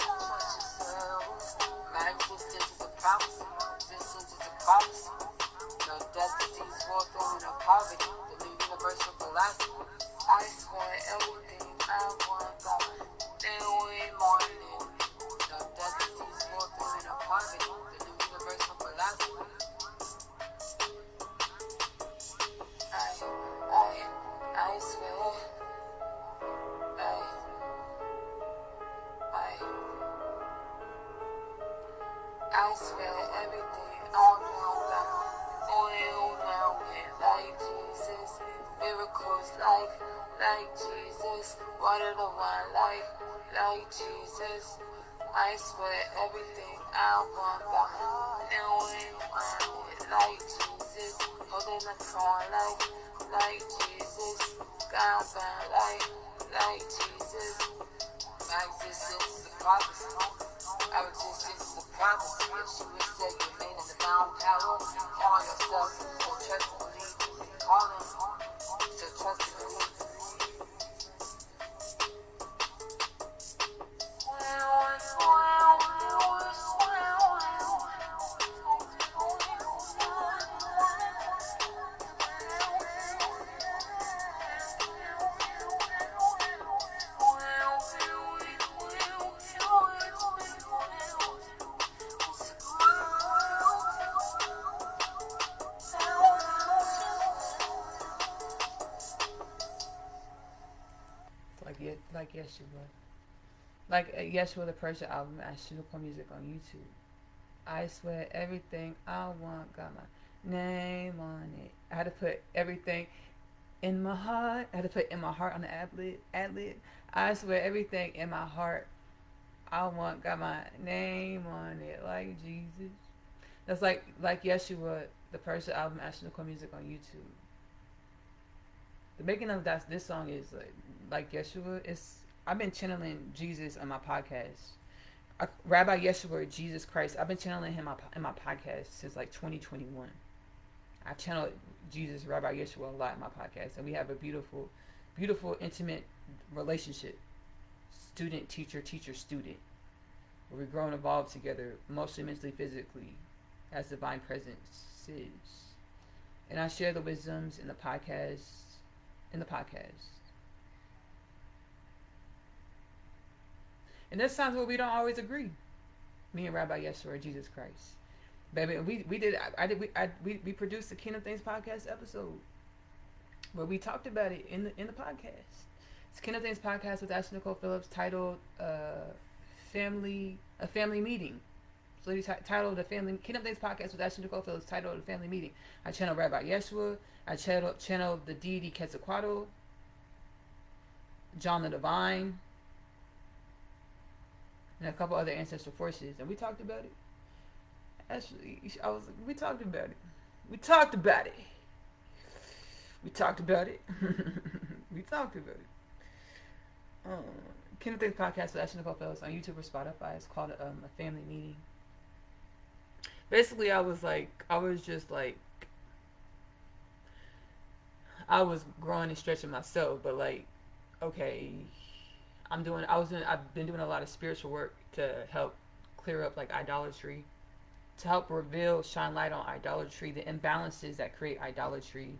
Trust yourself. My existence is a prophecy. Existence is a prophecy. No death, disease, war, famine, or poverty. The new universal philosophy. I swear everything I want God. Every morning. No death, disease, war, famine, or poverty. The new universal philosophy. I swear. I swear everything all around God. Oil now like Jesus. Miracles like Jesus. Water the wine like Jesus. I swear everything I want God. Oil like Jesus. Holding the crown like Jesus. God bound like Jesus. My existence is a prophecy. Our existence is a prophecy. Yeshua said you're made in divine power. Count on yourself. So trust and believe. You can call him. So trust and believe. Like Yeshua. Like Yeshua the Purge album, Ashley-Nicole music on YouTube. I swear everything I want got my name on it. I had to put everything in my heart. I had to put in my heart on the ad-lib. I swear everything in my heart I want got my name on it. Like Jesus. That's like Yeshua the Purge album, Ashley-Nicole music on YouTube. The making of this song is like Yeshua. I've been channeling Jesus on my podcast. Rabbi Yeshua, Jesus Christ. I've been channeling him in my podcast since like 2021. I channel Jesus, Rabbi Yeshua, a lot in my podcast, and we have a beautiful, beautiful, intimate relationship. Student, teacher, teacher, student. Where we grow and evolve together, emotionally, mentally, physically, as divine presence is. And I share the wisdoms in the podcast. And there's times where we don't always agree. Me and Rabbi Yeshua, Jesus Christ, baby. We produced the Kingdom Things podcast episode where we talked about it in the podcast. It's Kingdom Things podcast with Ashley-Nicole Phillips, titled family meeting. So we titled the Kingdom Things podcast with Ashley-Nicole Phillips, titled the family meeting. I channel Rabbi Yeshua. I channel the deity Quetzalcoatl, John the Divine, and a couple other ancestral forces, and we talked about it. Actually, we talked about it. We talked about it. We talked about it. We talked about it. Kingdom Things podcast with Ashley-Nicole Phillips on YouTube or Spotify. It's called a family meeting. Basically, I was growing and stretching myself, but like, okay, I've been doing a lot of spiritual work to help clear up like idolatry to help reveal, shine light on idolatry, the imbalances that create idolatry,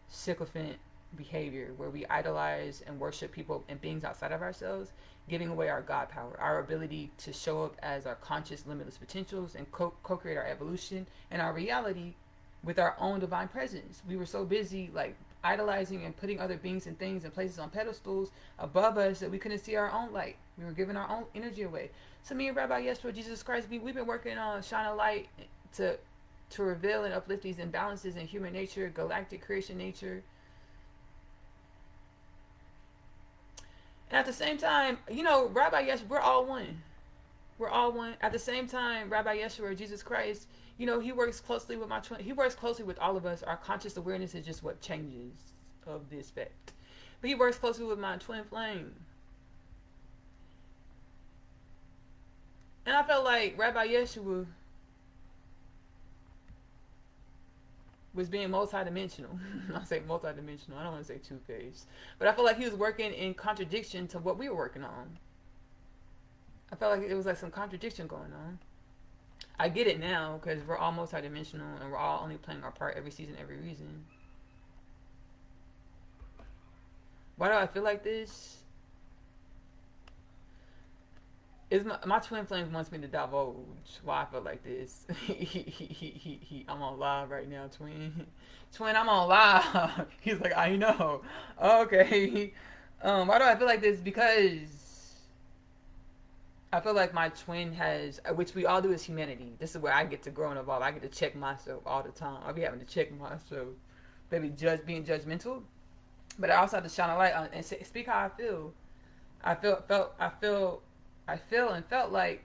sycophant behavior, where we idolize and worship people and beings outside of ourselves, giving away our God power, our ability to show up as our conscious, limitless potentials and co-create our evolution and our reality with our own divine presence. We were so busy like idolizing and putting other beings and things and places on pedestals above us that we couldn't see our own light. We were giving our own energy away. So me and Rabbi Yeshua, Jesus Christ, we've been working on shining light to reveal and uplift these imbalances in human nature, galactic creation nature. And at the same time, you know, Rabbi Yeshua, we're all one. We're all one. At the same time, Rabbi Yeshua, Jesus Christ, you know, he works closely with my twin. He works closely with all of us. Our conscious awareness is just what changes of this fact. But he works closely with my twin flame. And I felt like Rabbi Yeshua was being multidimensional. I say multidimensional. I don't want to say two-faced. But I felt like he was working in contradiction to what we were working on. I felt like it was like some contradiction going on. I get it now because we're all multidimensional and we're all only playing our part every season, every reason. Why do I feel like this? Is my twin flame wants me to divulge why I feel like this. I'm on live right now, twin. Twin, I'm on live. He's like, I know. Okay. Why do I feel like this? Because I feel like my twin has, which we all do as humanity. This is where I get to grow and evolve. I get to check myself all the time. I'll be having to check myself, maybe being judgmental. But I also have to shine a light on and speak how I feel. I feel and felt like,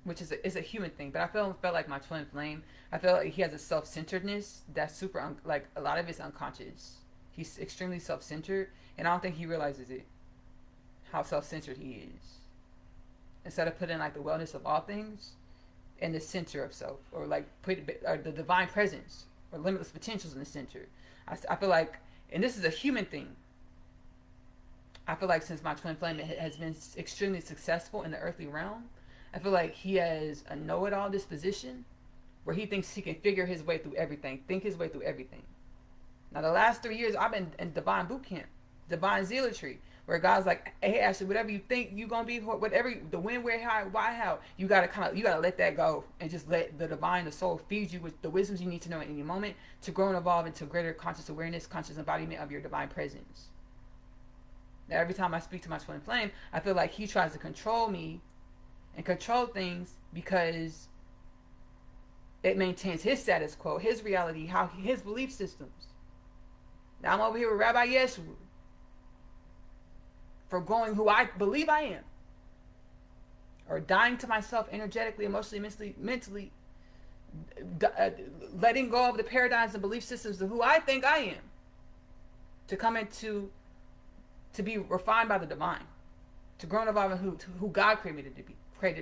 which is a human thing, but I felt like my twin flame. I feel like he has a self-centeredness that's super, like a lot of it's unconscious. He's extremely self-centered, and I don't think he realizes it, how self-centered he is. Instead of putting like the wellness of all things in the center of self, or like put the divine presence or limitless potentials in the center. I feel like, and this is a human thing. I feel like since my twin flame has been extremely successful in the earthly realm, I feel like he has a know-it-all disposition where he thinks he can figure his way through everything, think his way through everything. Now, the last 3 years, I've been in divine boot camp, divine zealotry, where God's like, hey, Ashley, whatever you think you're going to be, whatever, the when, where, how, why, how, you got to let that go and just let the divine, the soul feed you with the wisdoms you need to know in any moment to grow and evolve into greater conscious awareness, conscious embodiment of your divine presence. Now, every time I speak to my twin flame, I feel like he tries to control me and control things because it maintains his status quo, his reality, his belief systems. Now I'm over here with Rabbi Yeshua for going who I believe I am, or dying to myself energetically, emotionally, mentally, letting go of the paradigms and belief systems of who I think I am, to come into to be refined by the divine, to grow and evolve in who God created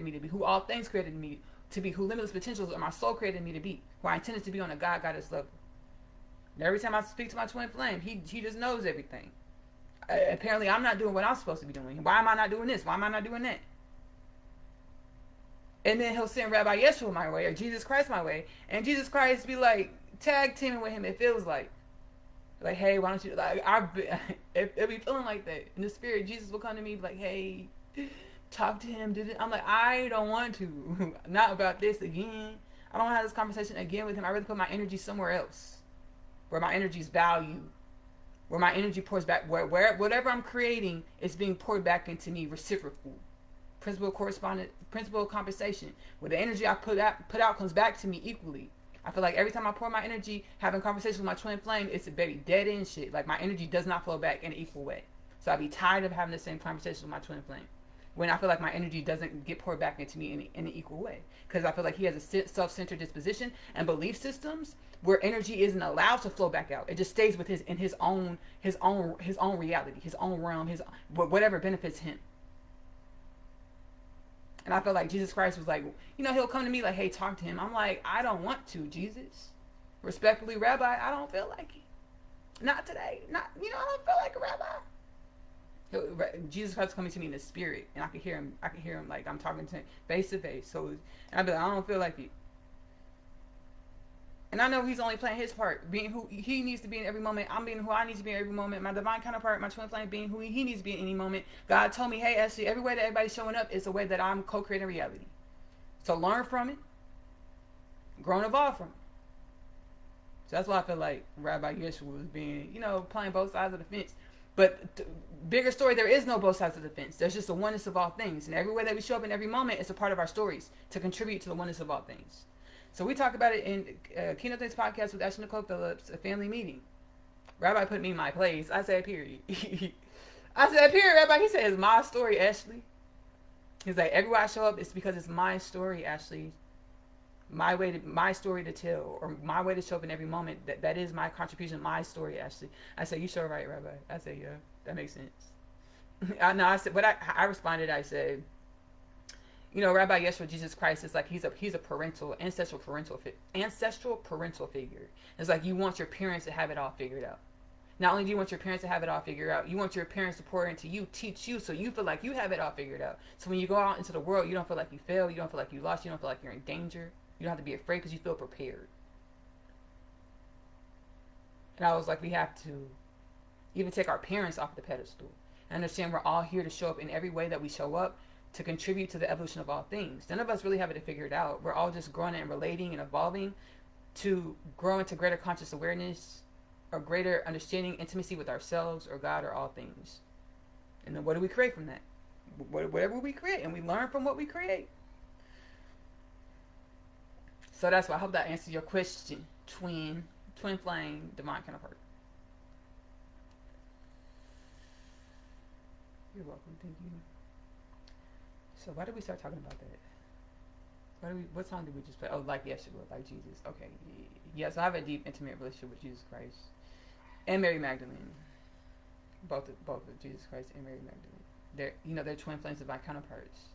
me to be, who all things created me to be, who limitless potentials of my soul created me to be, who I intended to be on a goddess level. And every time I speak to my twin flame, he just knows everything. Apparently, I'm not doing what I'm supposed to be doing. Why am I not doing this? Why am I not doing that? And then he'll send Rabbi Yeshua my way, or Jesus Christ my way, and Jesus Christ be like tag teaming with him. It feels like, hey, why don't you, like, it be feeling like that. In the spirit, Jesus will come to me, be like, hey, talk to him. I'm like, I don't want to. Not about this again. I don't want to have this conversation again with him. I rather put my energy somewhere else, where my energy is valued, where my energy pours back, where whatever I'm creating is being poured back into me, reciprocal. Principal compensation, where the energy I put out comes back to me equally. I feel like every time I pour my energy having conversations with my twin flame, it's a baby dead end shit. Like my energy does not flow back in an equal way. So I'd be tired of having the same conversation with my twin flame when I feel like my energy doesn't get poured back into me in an equal way. Because I feel like he has a self-centered disposition and belief systems where energy isn't allowed to flow back out. It just stays with his own reality, his own realm, whatever benefits him. And I feel like Jesus Christ was like, he'll come to me like, hey, talk to him. I'm like, I don't want to, Jesus. Respectfully, Rabbi, I don't feel like it. Not today. I don't feel like a rabbi. Jesus Christ coming to me in the spirit, and I could hear him. I could hear him like I'm talking to him face to face. So, and I'd be like, I don't feel like it. And I know he's only playing his part, being who he needs to be in every moment. I'm being who I need to be in every moment. My divine counterpart, my twin flame, being who he needs to be in any moment. God told me, hey, Ashley, every way that everybody's showing up is a way that I'm co-creating reality. So learn from it, grow and evolve from it. So that's why I feel like Rabbi Yeshua was being, playing both sides of the fence. But bigger story, there is no both sides of the fence. There's just the oneness of all things. And every way that we show up in every moment is a part of our stories to contribute to the oneness of all things. So we talk about it in Kingdom Things podcast with Ashley-Nicole Phillips, a family meeting. Rabbi put me in my place. I said, period. I said, period, Rabbi. He said, it's my story, Ashley. He's like, everywhere I show up, it's because it's my story, Ashley. My story to tell, or my way to show up in every moment. That is my contribution, my story, Ashley. I said, you sure right, Rabbi. I said, yeah, that makes sense. I said, but I responded. I said, Rabbi Yeshua, Jesus Christ is like he's a ancestral parental figure. It's like you want your parents to have it all figured out. Not only do you want your parents to have it all figured out, you want your parents to pour into you, teach you, so you feel like you have it all figured out. So when you go out into the world, you don't feel like you failed, you don't feel like you lost, you don't feel like you're in danger. You don't have to be afraid because you feel prepared. And I was like, we have to even take our parents off the pedestal and understand we're all here to show up in every way that we show up to contribute to the evolution of all things. None of us really have it figured out. We're all just growing and relating and evolving to grow into greater conscious awareness or greater understanding, intimacy with ourselves or God or all things. And then what do we create from that? Whatever we create, and we learn from what we create. So that's why I hope that answers your question, twin flame, divine counterpart. You're welcome. Thank you. So why did we start talking about that? What song did we just play? Oh, like Yeshua, like Jesus. Okay. Yes, I have a deep, intimate relationship with Jesus Christ and Mary Magdalene. Both of Jesus Christ and Mary Magdalene. They're twin flames, divine counterparts.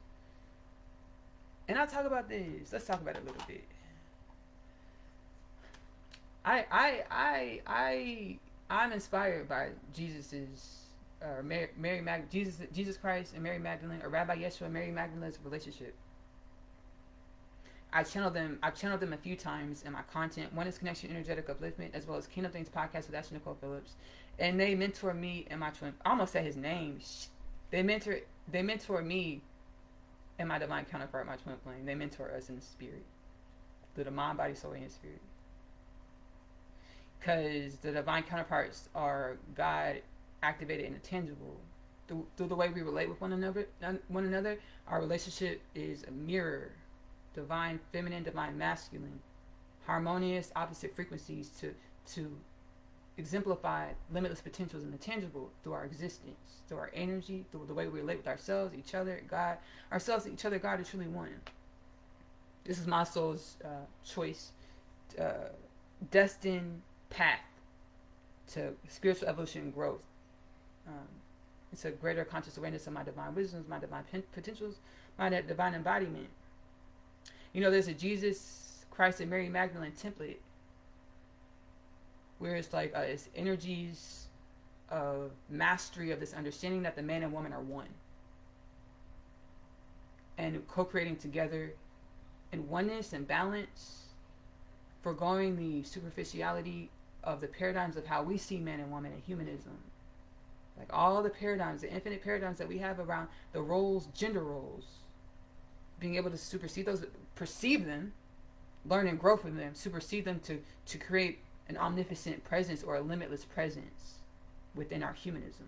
And I'll talk about this. Let's talk about it a little bit. I'm inspired by Jesus's Jesus Christ and Mary Magdalene, or Rabbi Yeshua and Mary Magdalene's relationship. I've channeled them a few times in my content. Oneness Connection, Energetic Upliftment, as well as Kingdom Things podcast with Ashley-Nicole Phillips, and they mentor me and my twin. I almost said his name. They mentor me and my divine counterpart, my twin flame. They mentor us in the spirit, through the mind, body, soul, and spirit. Because the divine counterparts are God activated in the tangible. Through the way we relate with one another, our relationship is a mirror. Divine feminine, divine masculine, harmonious opposite frequencies to exemplify limitless potentials in the tangible through our existence, through our energy, through the way we relate with ourselves, each other, God, ourselves, each other, God is truly one. This is my soul's choice, destined path to spiritual evolution and growth. It's a greater conscious awareness of my divine wisdoms, my divine potentials, my divine embodiment. There's a Jesus Christ and Mary Magdalene template where it's like it's energies of mastery of this understanding that the man and woman are one, and co-creating together in oneness and balance, foregoing the superficiality of the paradigms of how we see man and woman in humanism. Like all the paradigms, the infinite paradigms that we have around the roles, gender roles, being able to supersede those, perceive them, learn and grow from them, supersede them to create an omnipotent presence or a limitless presence within our humanism.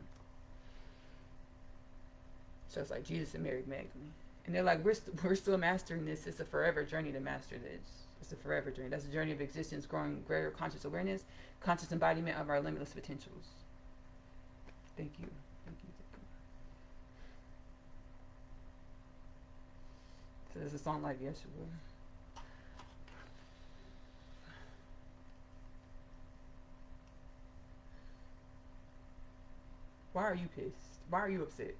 So it's like Jesus and Mary Magdalene. And they're like, we're still mastering this. It's a forever journey to master this. It's a forever journey. That's a journey of existence, growing greater conscious awareness, conscious embodiment of our limitless potentials. Thank you. Thank you. So there's a song like Yeshua. Why are you pissed? Why are you upset?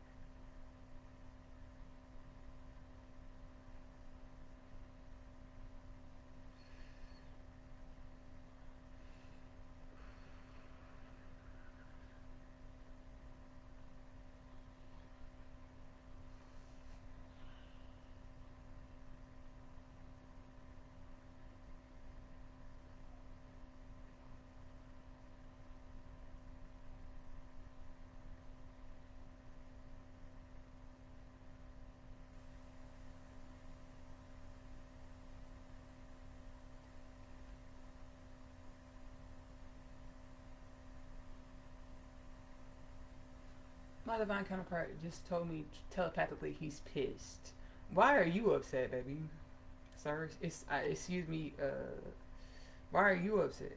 My divine counterpart just told me telepathically he's pissed. Why are you upset, baby? Sir, excuse me. Why are you upset?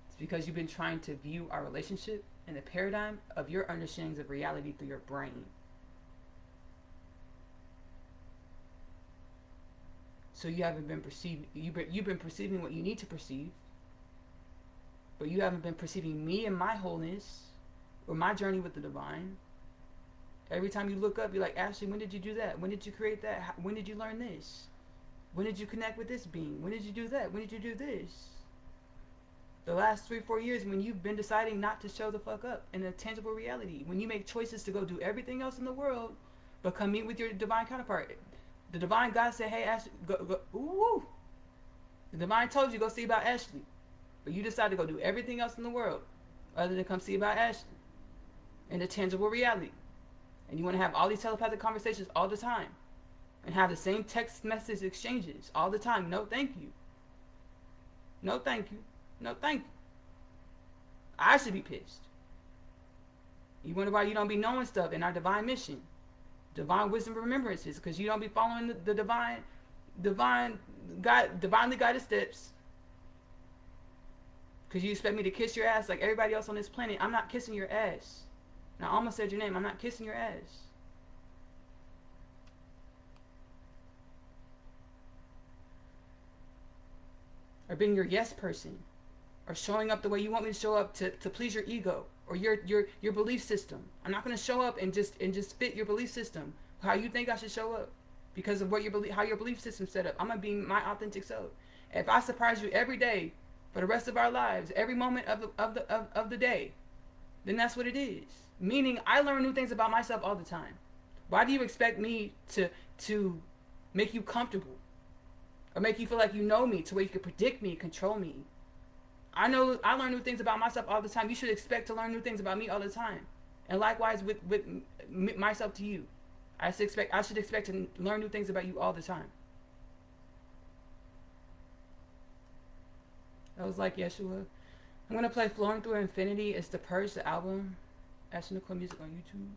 It's because you've been trying to view our relationship in the paradigm of your understandings of reality through your brain. So you haven't been perceiving. You've been perceiving what you need to perceive, but you haven't been perceiving me and my wholeness or my journey with the divine. Every time you look up, you're like, Ashley, when did you do that? When did you create that? When did you learn this? When did you connect with this being? When did you do that? When did you do this? The last 3-4 years when you've been deciding not to show the fuck up in a tangible reality. When you make choices to go do everything else in the world, but come meet with your divine counterpart. The divine God said, hey, Ashley, go. Ooh. The divine told you, go see about Ashley. But you decided to go do everything else in the world other than come see about Ashley in a tangible reality. And you want to have all these telepathic conversations all the time and have the same text message exchanges all the time. No, thank you. No, thank you. No, thank you. I should be pissed. You wonder why you don't be knowing stuff in our divine mission, divine wisdom remembrances, because you don't be following the divinely guided steps. Because you expect me to kiss your ass like everybody else on this planet. I'm not kissing your ass. Now, I almost said your name. I'm not kissing your ass. Or being your yes person. Or showing up the way you want me to show up to please your ego. Or your belief system. I'm not going to show up and just fit your belief system. How you think I should show up. Because of what how your belief system's set up. I'm going to be my authentic self. If I surprise you every day for the rest of our lives, every moment of the day, then that's what it is. Meaning, I learn new things about myself all the time. Why do you expect me to make you comfortable? Or make you feel like you know me to where you can predict me, control me? I learn new things about myself all the time. You should expect to learn new things about me all the time. And likewise with myself to you. I should expect to learn new things about you all the time. I was like, Yeshua, I'm going to play Flowing Through Infinity. It's the Purge, the album. Ashley-Nicole music on YouTube.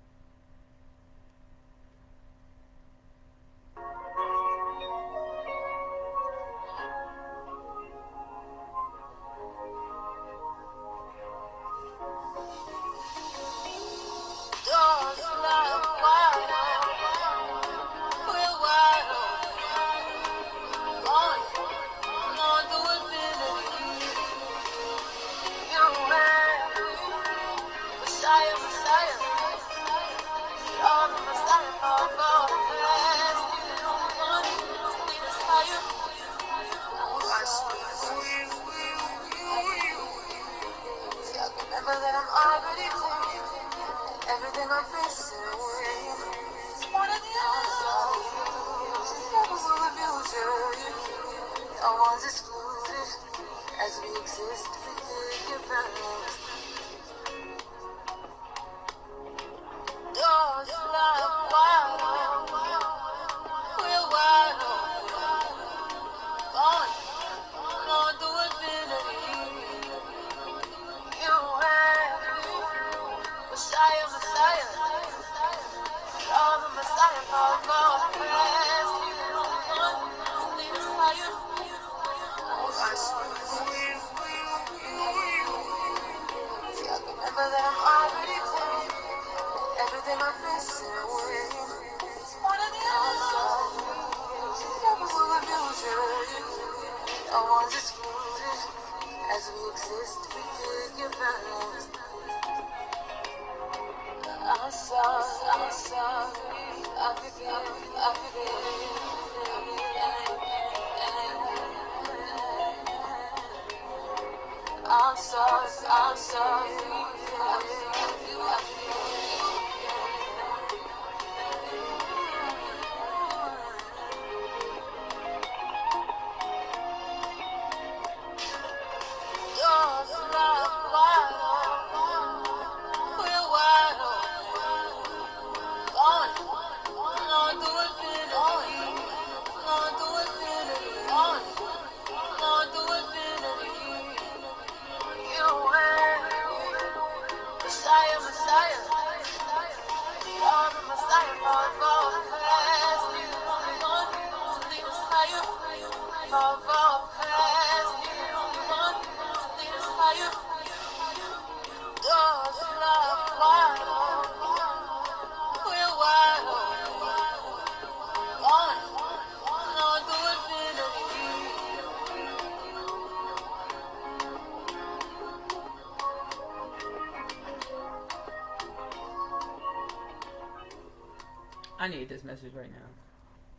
I need this message right now.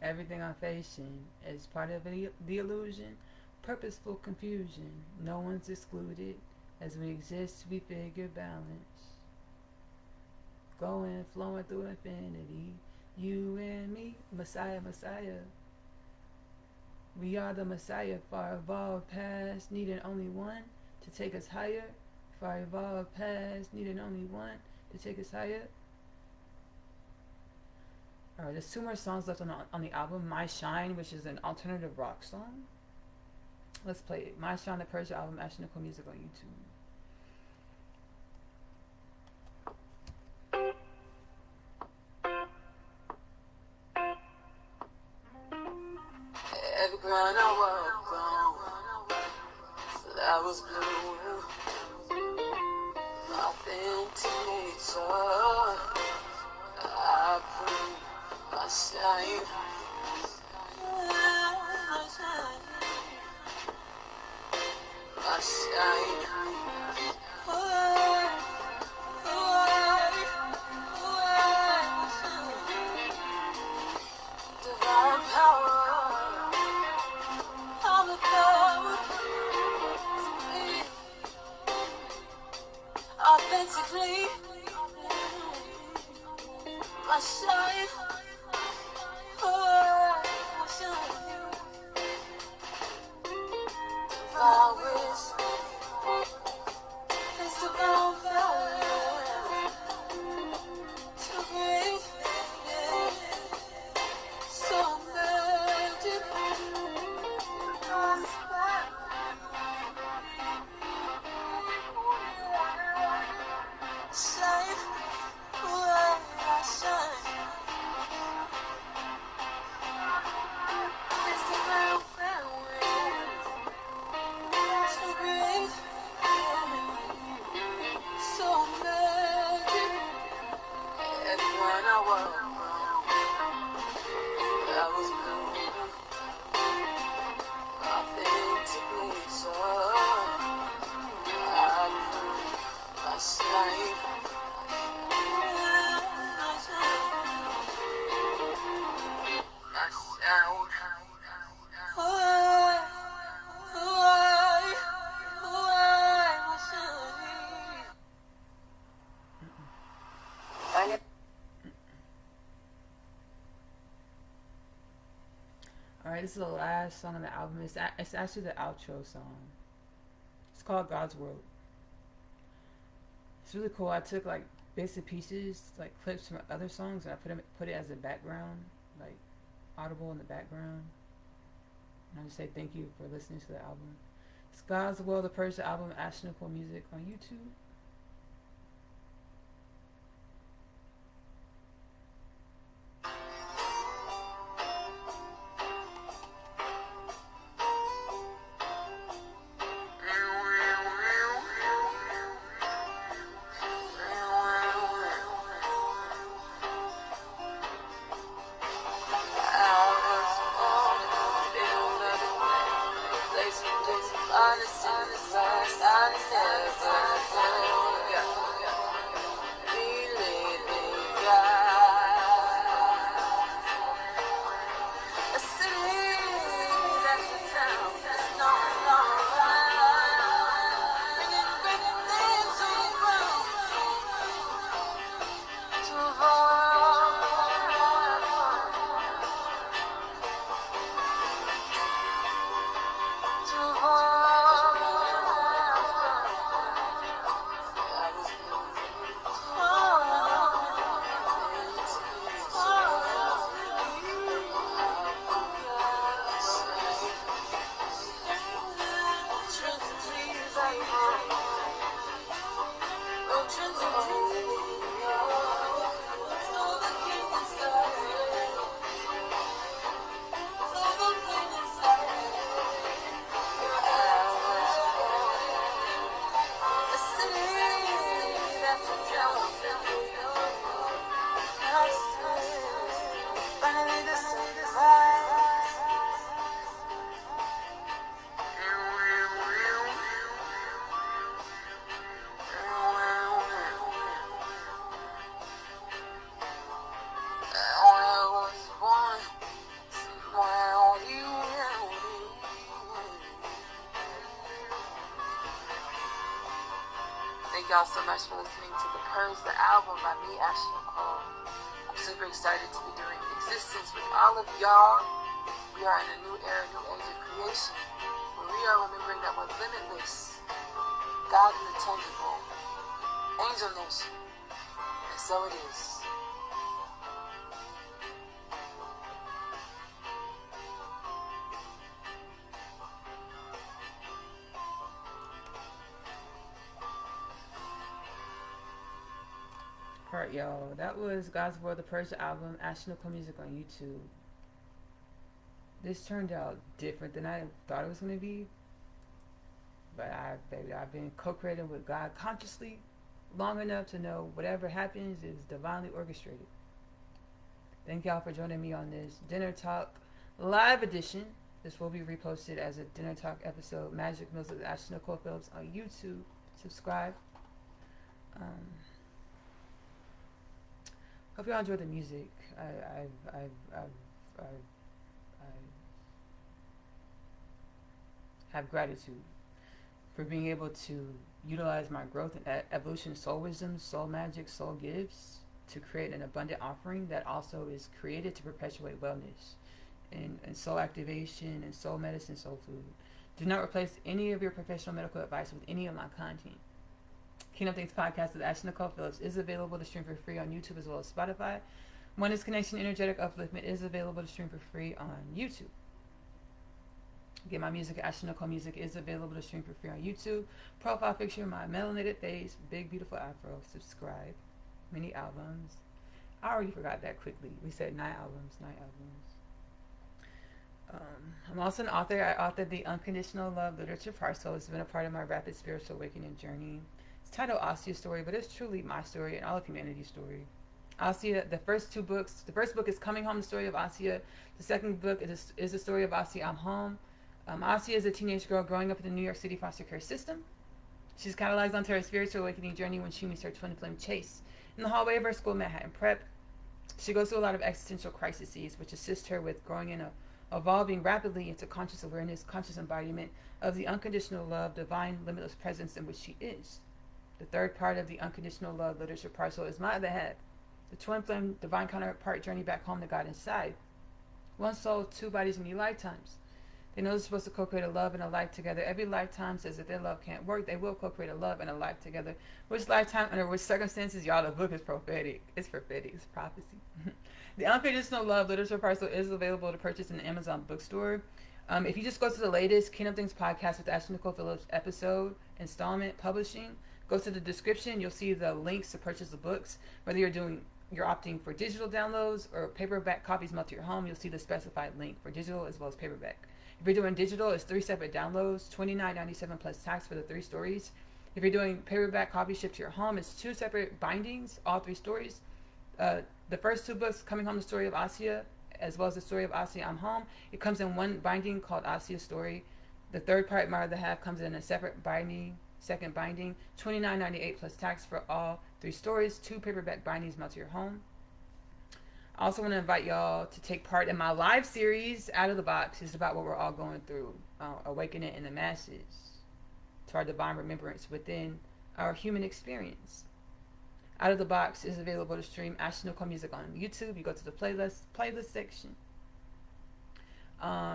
Everything I'm facing is part of the illusion, purposeful confusion. No one's excluded. As we exist, we figure balance. Going, flowing through infinity. You and me, Messiah, Messiah. We are the Messiah, far evolved past, needing only one to take us higher. Far evolved past, needing only one to take us higher. Alright, there's 2 more songs left on the album. My Shine, which is an alternative rock song. Let's play it. My Shine, the Purge album, Ashley-Nicole music on YouTube. Every ground I walk on, flowers bloom. Authentic nature, I bring my shine. My shine. My shine. Divine power. Authentically, my shine, oh, my shine. Divine wish, it's divine power to breathe, so magic. Shine, where I shine. It's the real way to breathe. So magic. Everyone I walk on, I was blooming. Authentic nature. I shine. Alright, this is the last song on the album. It's actually the outro song. It's called God's World. It's really cool. I took like bits and pieces, like clips from other songs, and I put it as a background, like audible in the background. And I just say thank you for listening to the album. It's God's World, the Purge album, Ashley-Nicole music on YouTube. y'all so much for listening to the Purge, the album by me, Ashley-Nicole. I'm super excited to be doing Existence with all of y'all. We are in a new era, new age of creation, where we are remembering that we're limitless. God in the tangible, angel nation, and so it is. Alright, y'all. That was God's World, the Purge album, Ashley-Nicole music on YouTube. This turned out different than I thought it was going to be. But I've been co-creating with God consciously long enough to know whatever happens is divinely orchestrated. Thank y'all for joining me on this Dinner Talk live edition. This will be reposted as a Dinner Talk episode. Magic Meals with Ashley-Nicole Phillips on YouTube. Subscribe. Hope y'all enjoy the music. I have gratitude for being able to utilize my growth and evolution, soul wisdom, soul magic, soul gifts to create an abundant offering that also is created to perpetuate wellness and soul activation and soul medicine, soul food. Do not replace any of your professional medical advice with any of my content. Kingdom Things Podcast with Ashley-Nicole Phillips is available to stream for free on YouTube as well as Spotify. Oneness Connection Energetic Upliftment is available to stream for free on YouTube. Again, my music, Ashley-Nicole Music, is available to stream for free on YouTube. Profile picture, my melanated face, big beautiful afro. Subscribe. Many albums. I already forgot that quickly. We said 9 albums. I'm also an author. I authored the Unconditional Love Literature Parcel. It's been a part of my rapid spiritual awakening journey. It's titled Asia's Story, but it's truly my story and all of humanity's story. Asia, the first 2 books. The first book is Coming Home, the story of Asia. The second book is the story of Asia, I'm Home. Asia is a teenage girl growing up in the New York City foster care system. She's catalyzed onto her spiritual awakening journey when she meets her twin flame Chase in the hallway of her school, Manhattan Prep. She goes through a lot of existential crises, which assist her with growing and evolving rapidly into conscious awareness, conscious embodiment of the unconditional love, divine, limitless presence in which she is. The third part of the Unconditional Love Literature Parcel is my other half, the twin flame divine counterpart journey back home to God inside. One soul, 2 bodies, many lifetimes. They know they're supposed to co-create a love and a life together. Every lifetime says that their love can't work. They will co-create a love and a life together. Which lifetime, under which circumstances, y'all, the book is prophetic. It's prophetic. It's prophecy. The Unconditional Love Literature Parcel is available to purchase in the Amazon bookstore. If you just go to the latest Kingdom Things Podcast with Ashley-Nicole Phillips episode, installment, publishing, go to the description. You'll see the links to purchase the books. Whether you're opting for digital downloads or paperback copies mailed to your home, you'll see the specified link for digital as well as paperback. If you're doing digital, it's 3 separate downloads, $29.97 plus tax for the 3 stories. If you're doing paperback copy shipped to your home, it's 2 separate bindings, all 3 stories. The first 2 books, Coming Home, the story of Asia, as well as the story of Asia, I'm Home, it comes in one binding called Asia's Story. The third part, My Other Half, comes in a separate binding, second binding, $29.98 plus tax for all 3 stories, 2 paperback bindings mailed to your home. I also want to invite y'all to take part in my live series, Out of the Box. It's about what we're all going through, awakening in the masses to our divine remembrance within our human experience. Out of the Box is available to stream Ashley-Nicole Music on YouTube. You go to the playlist section.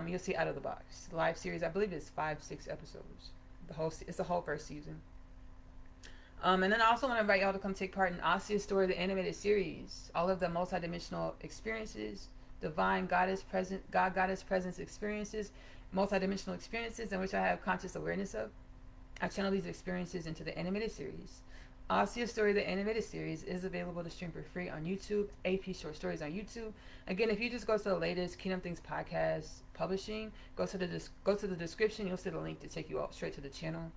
You'll see Out of the Box. The live series, I believe it's 5-6 episodes. It's the whole first season. And then I also want to invite y'all to come take part in Asia's Story, the animated series. All of the multidimensional experiences, divine goddess presence experiences, multidimensional experiences in which I have conscious awareness of. I channel these experiences into the animated series. Asia's Story, the animated series, is available to stream for free on YouTube. AP Short Stories on YouTube. Again, if you just go to the latest Kingdom Things Podcast publishing, go to the description. You'll see the link to take you straight to the channel.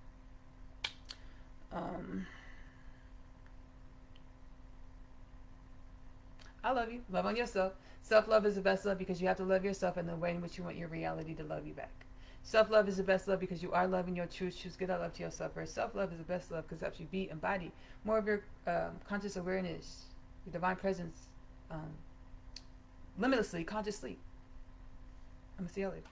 I love you. Love on yourself. Self-love is the best love because you have to love yourself in the way in which you want your reality to love you back. Self-love is the best love because you are loving your truth. Choose get that love to yourself first. Self-love is the best love because it helps you be, embody more of your conscious awareness, your divine presence, limitlessly, consciously. I'm going to see you later.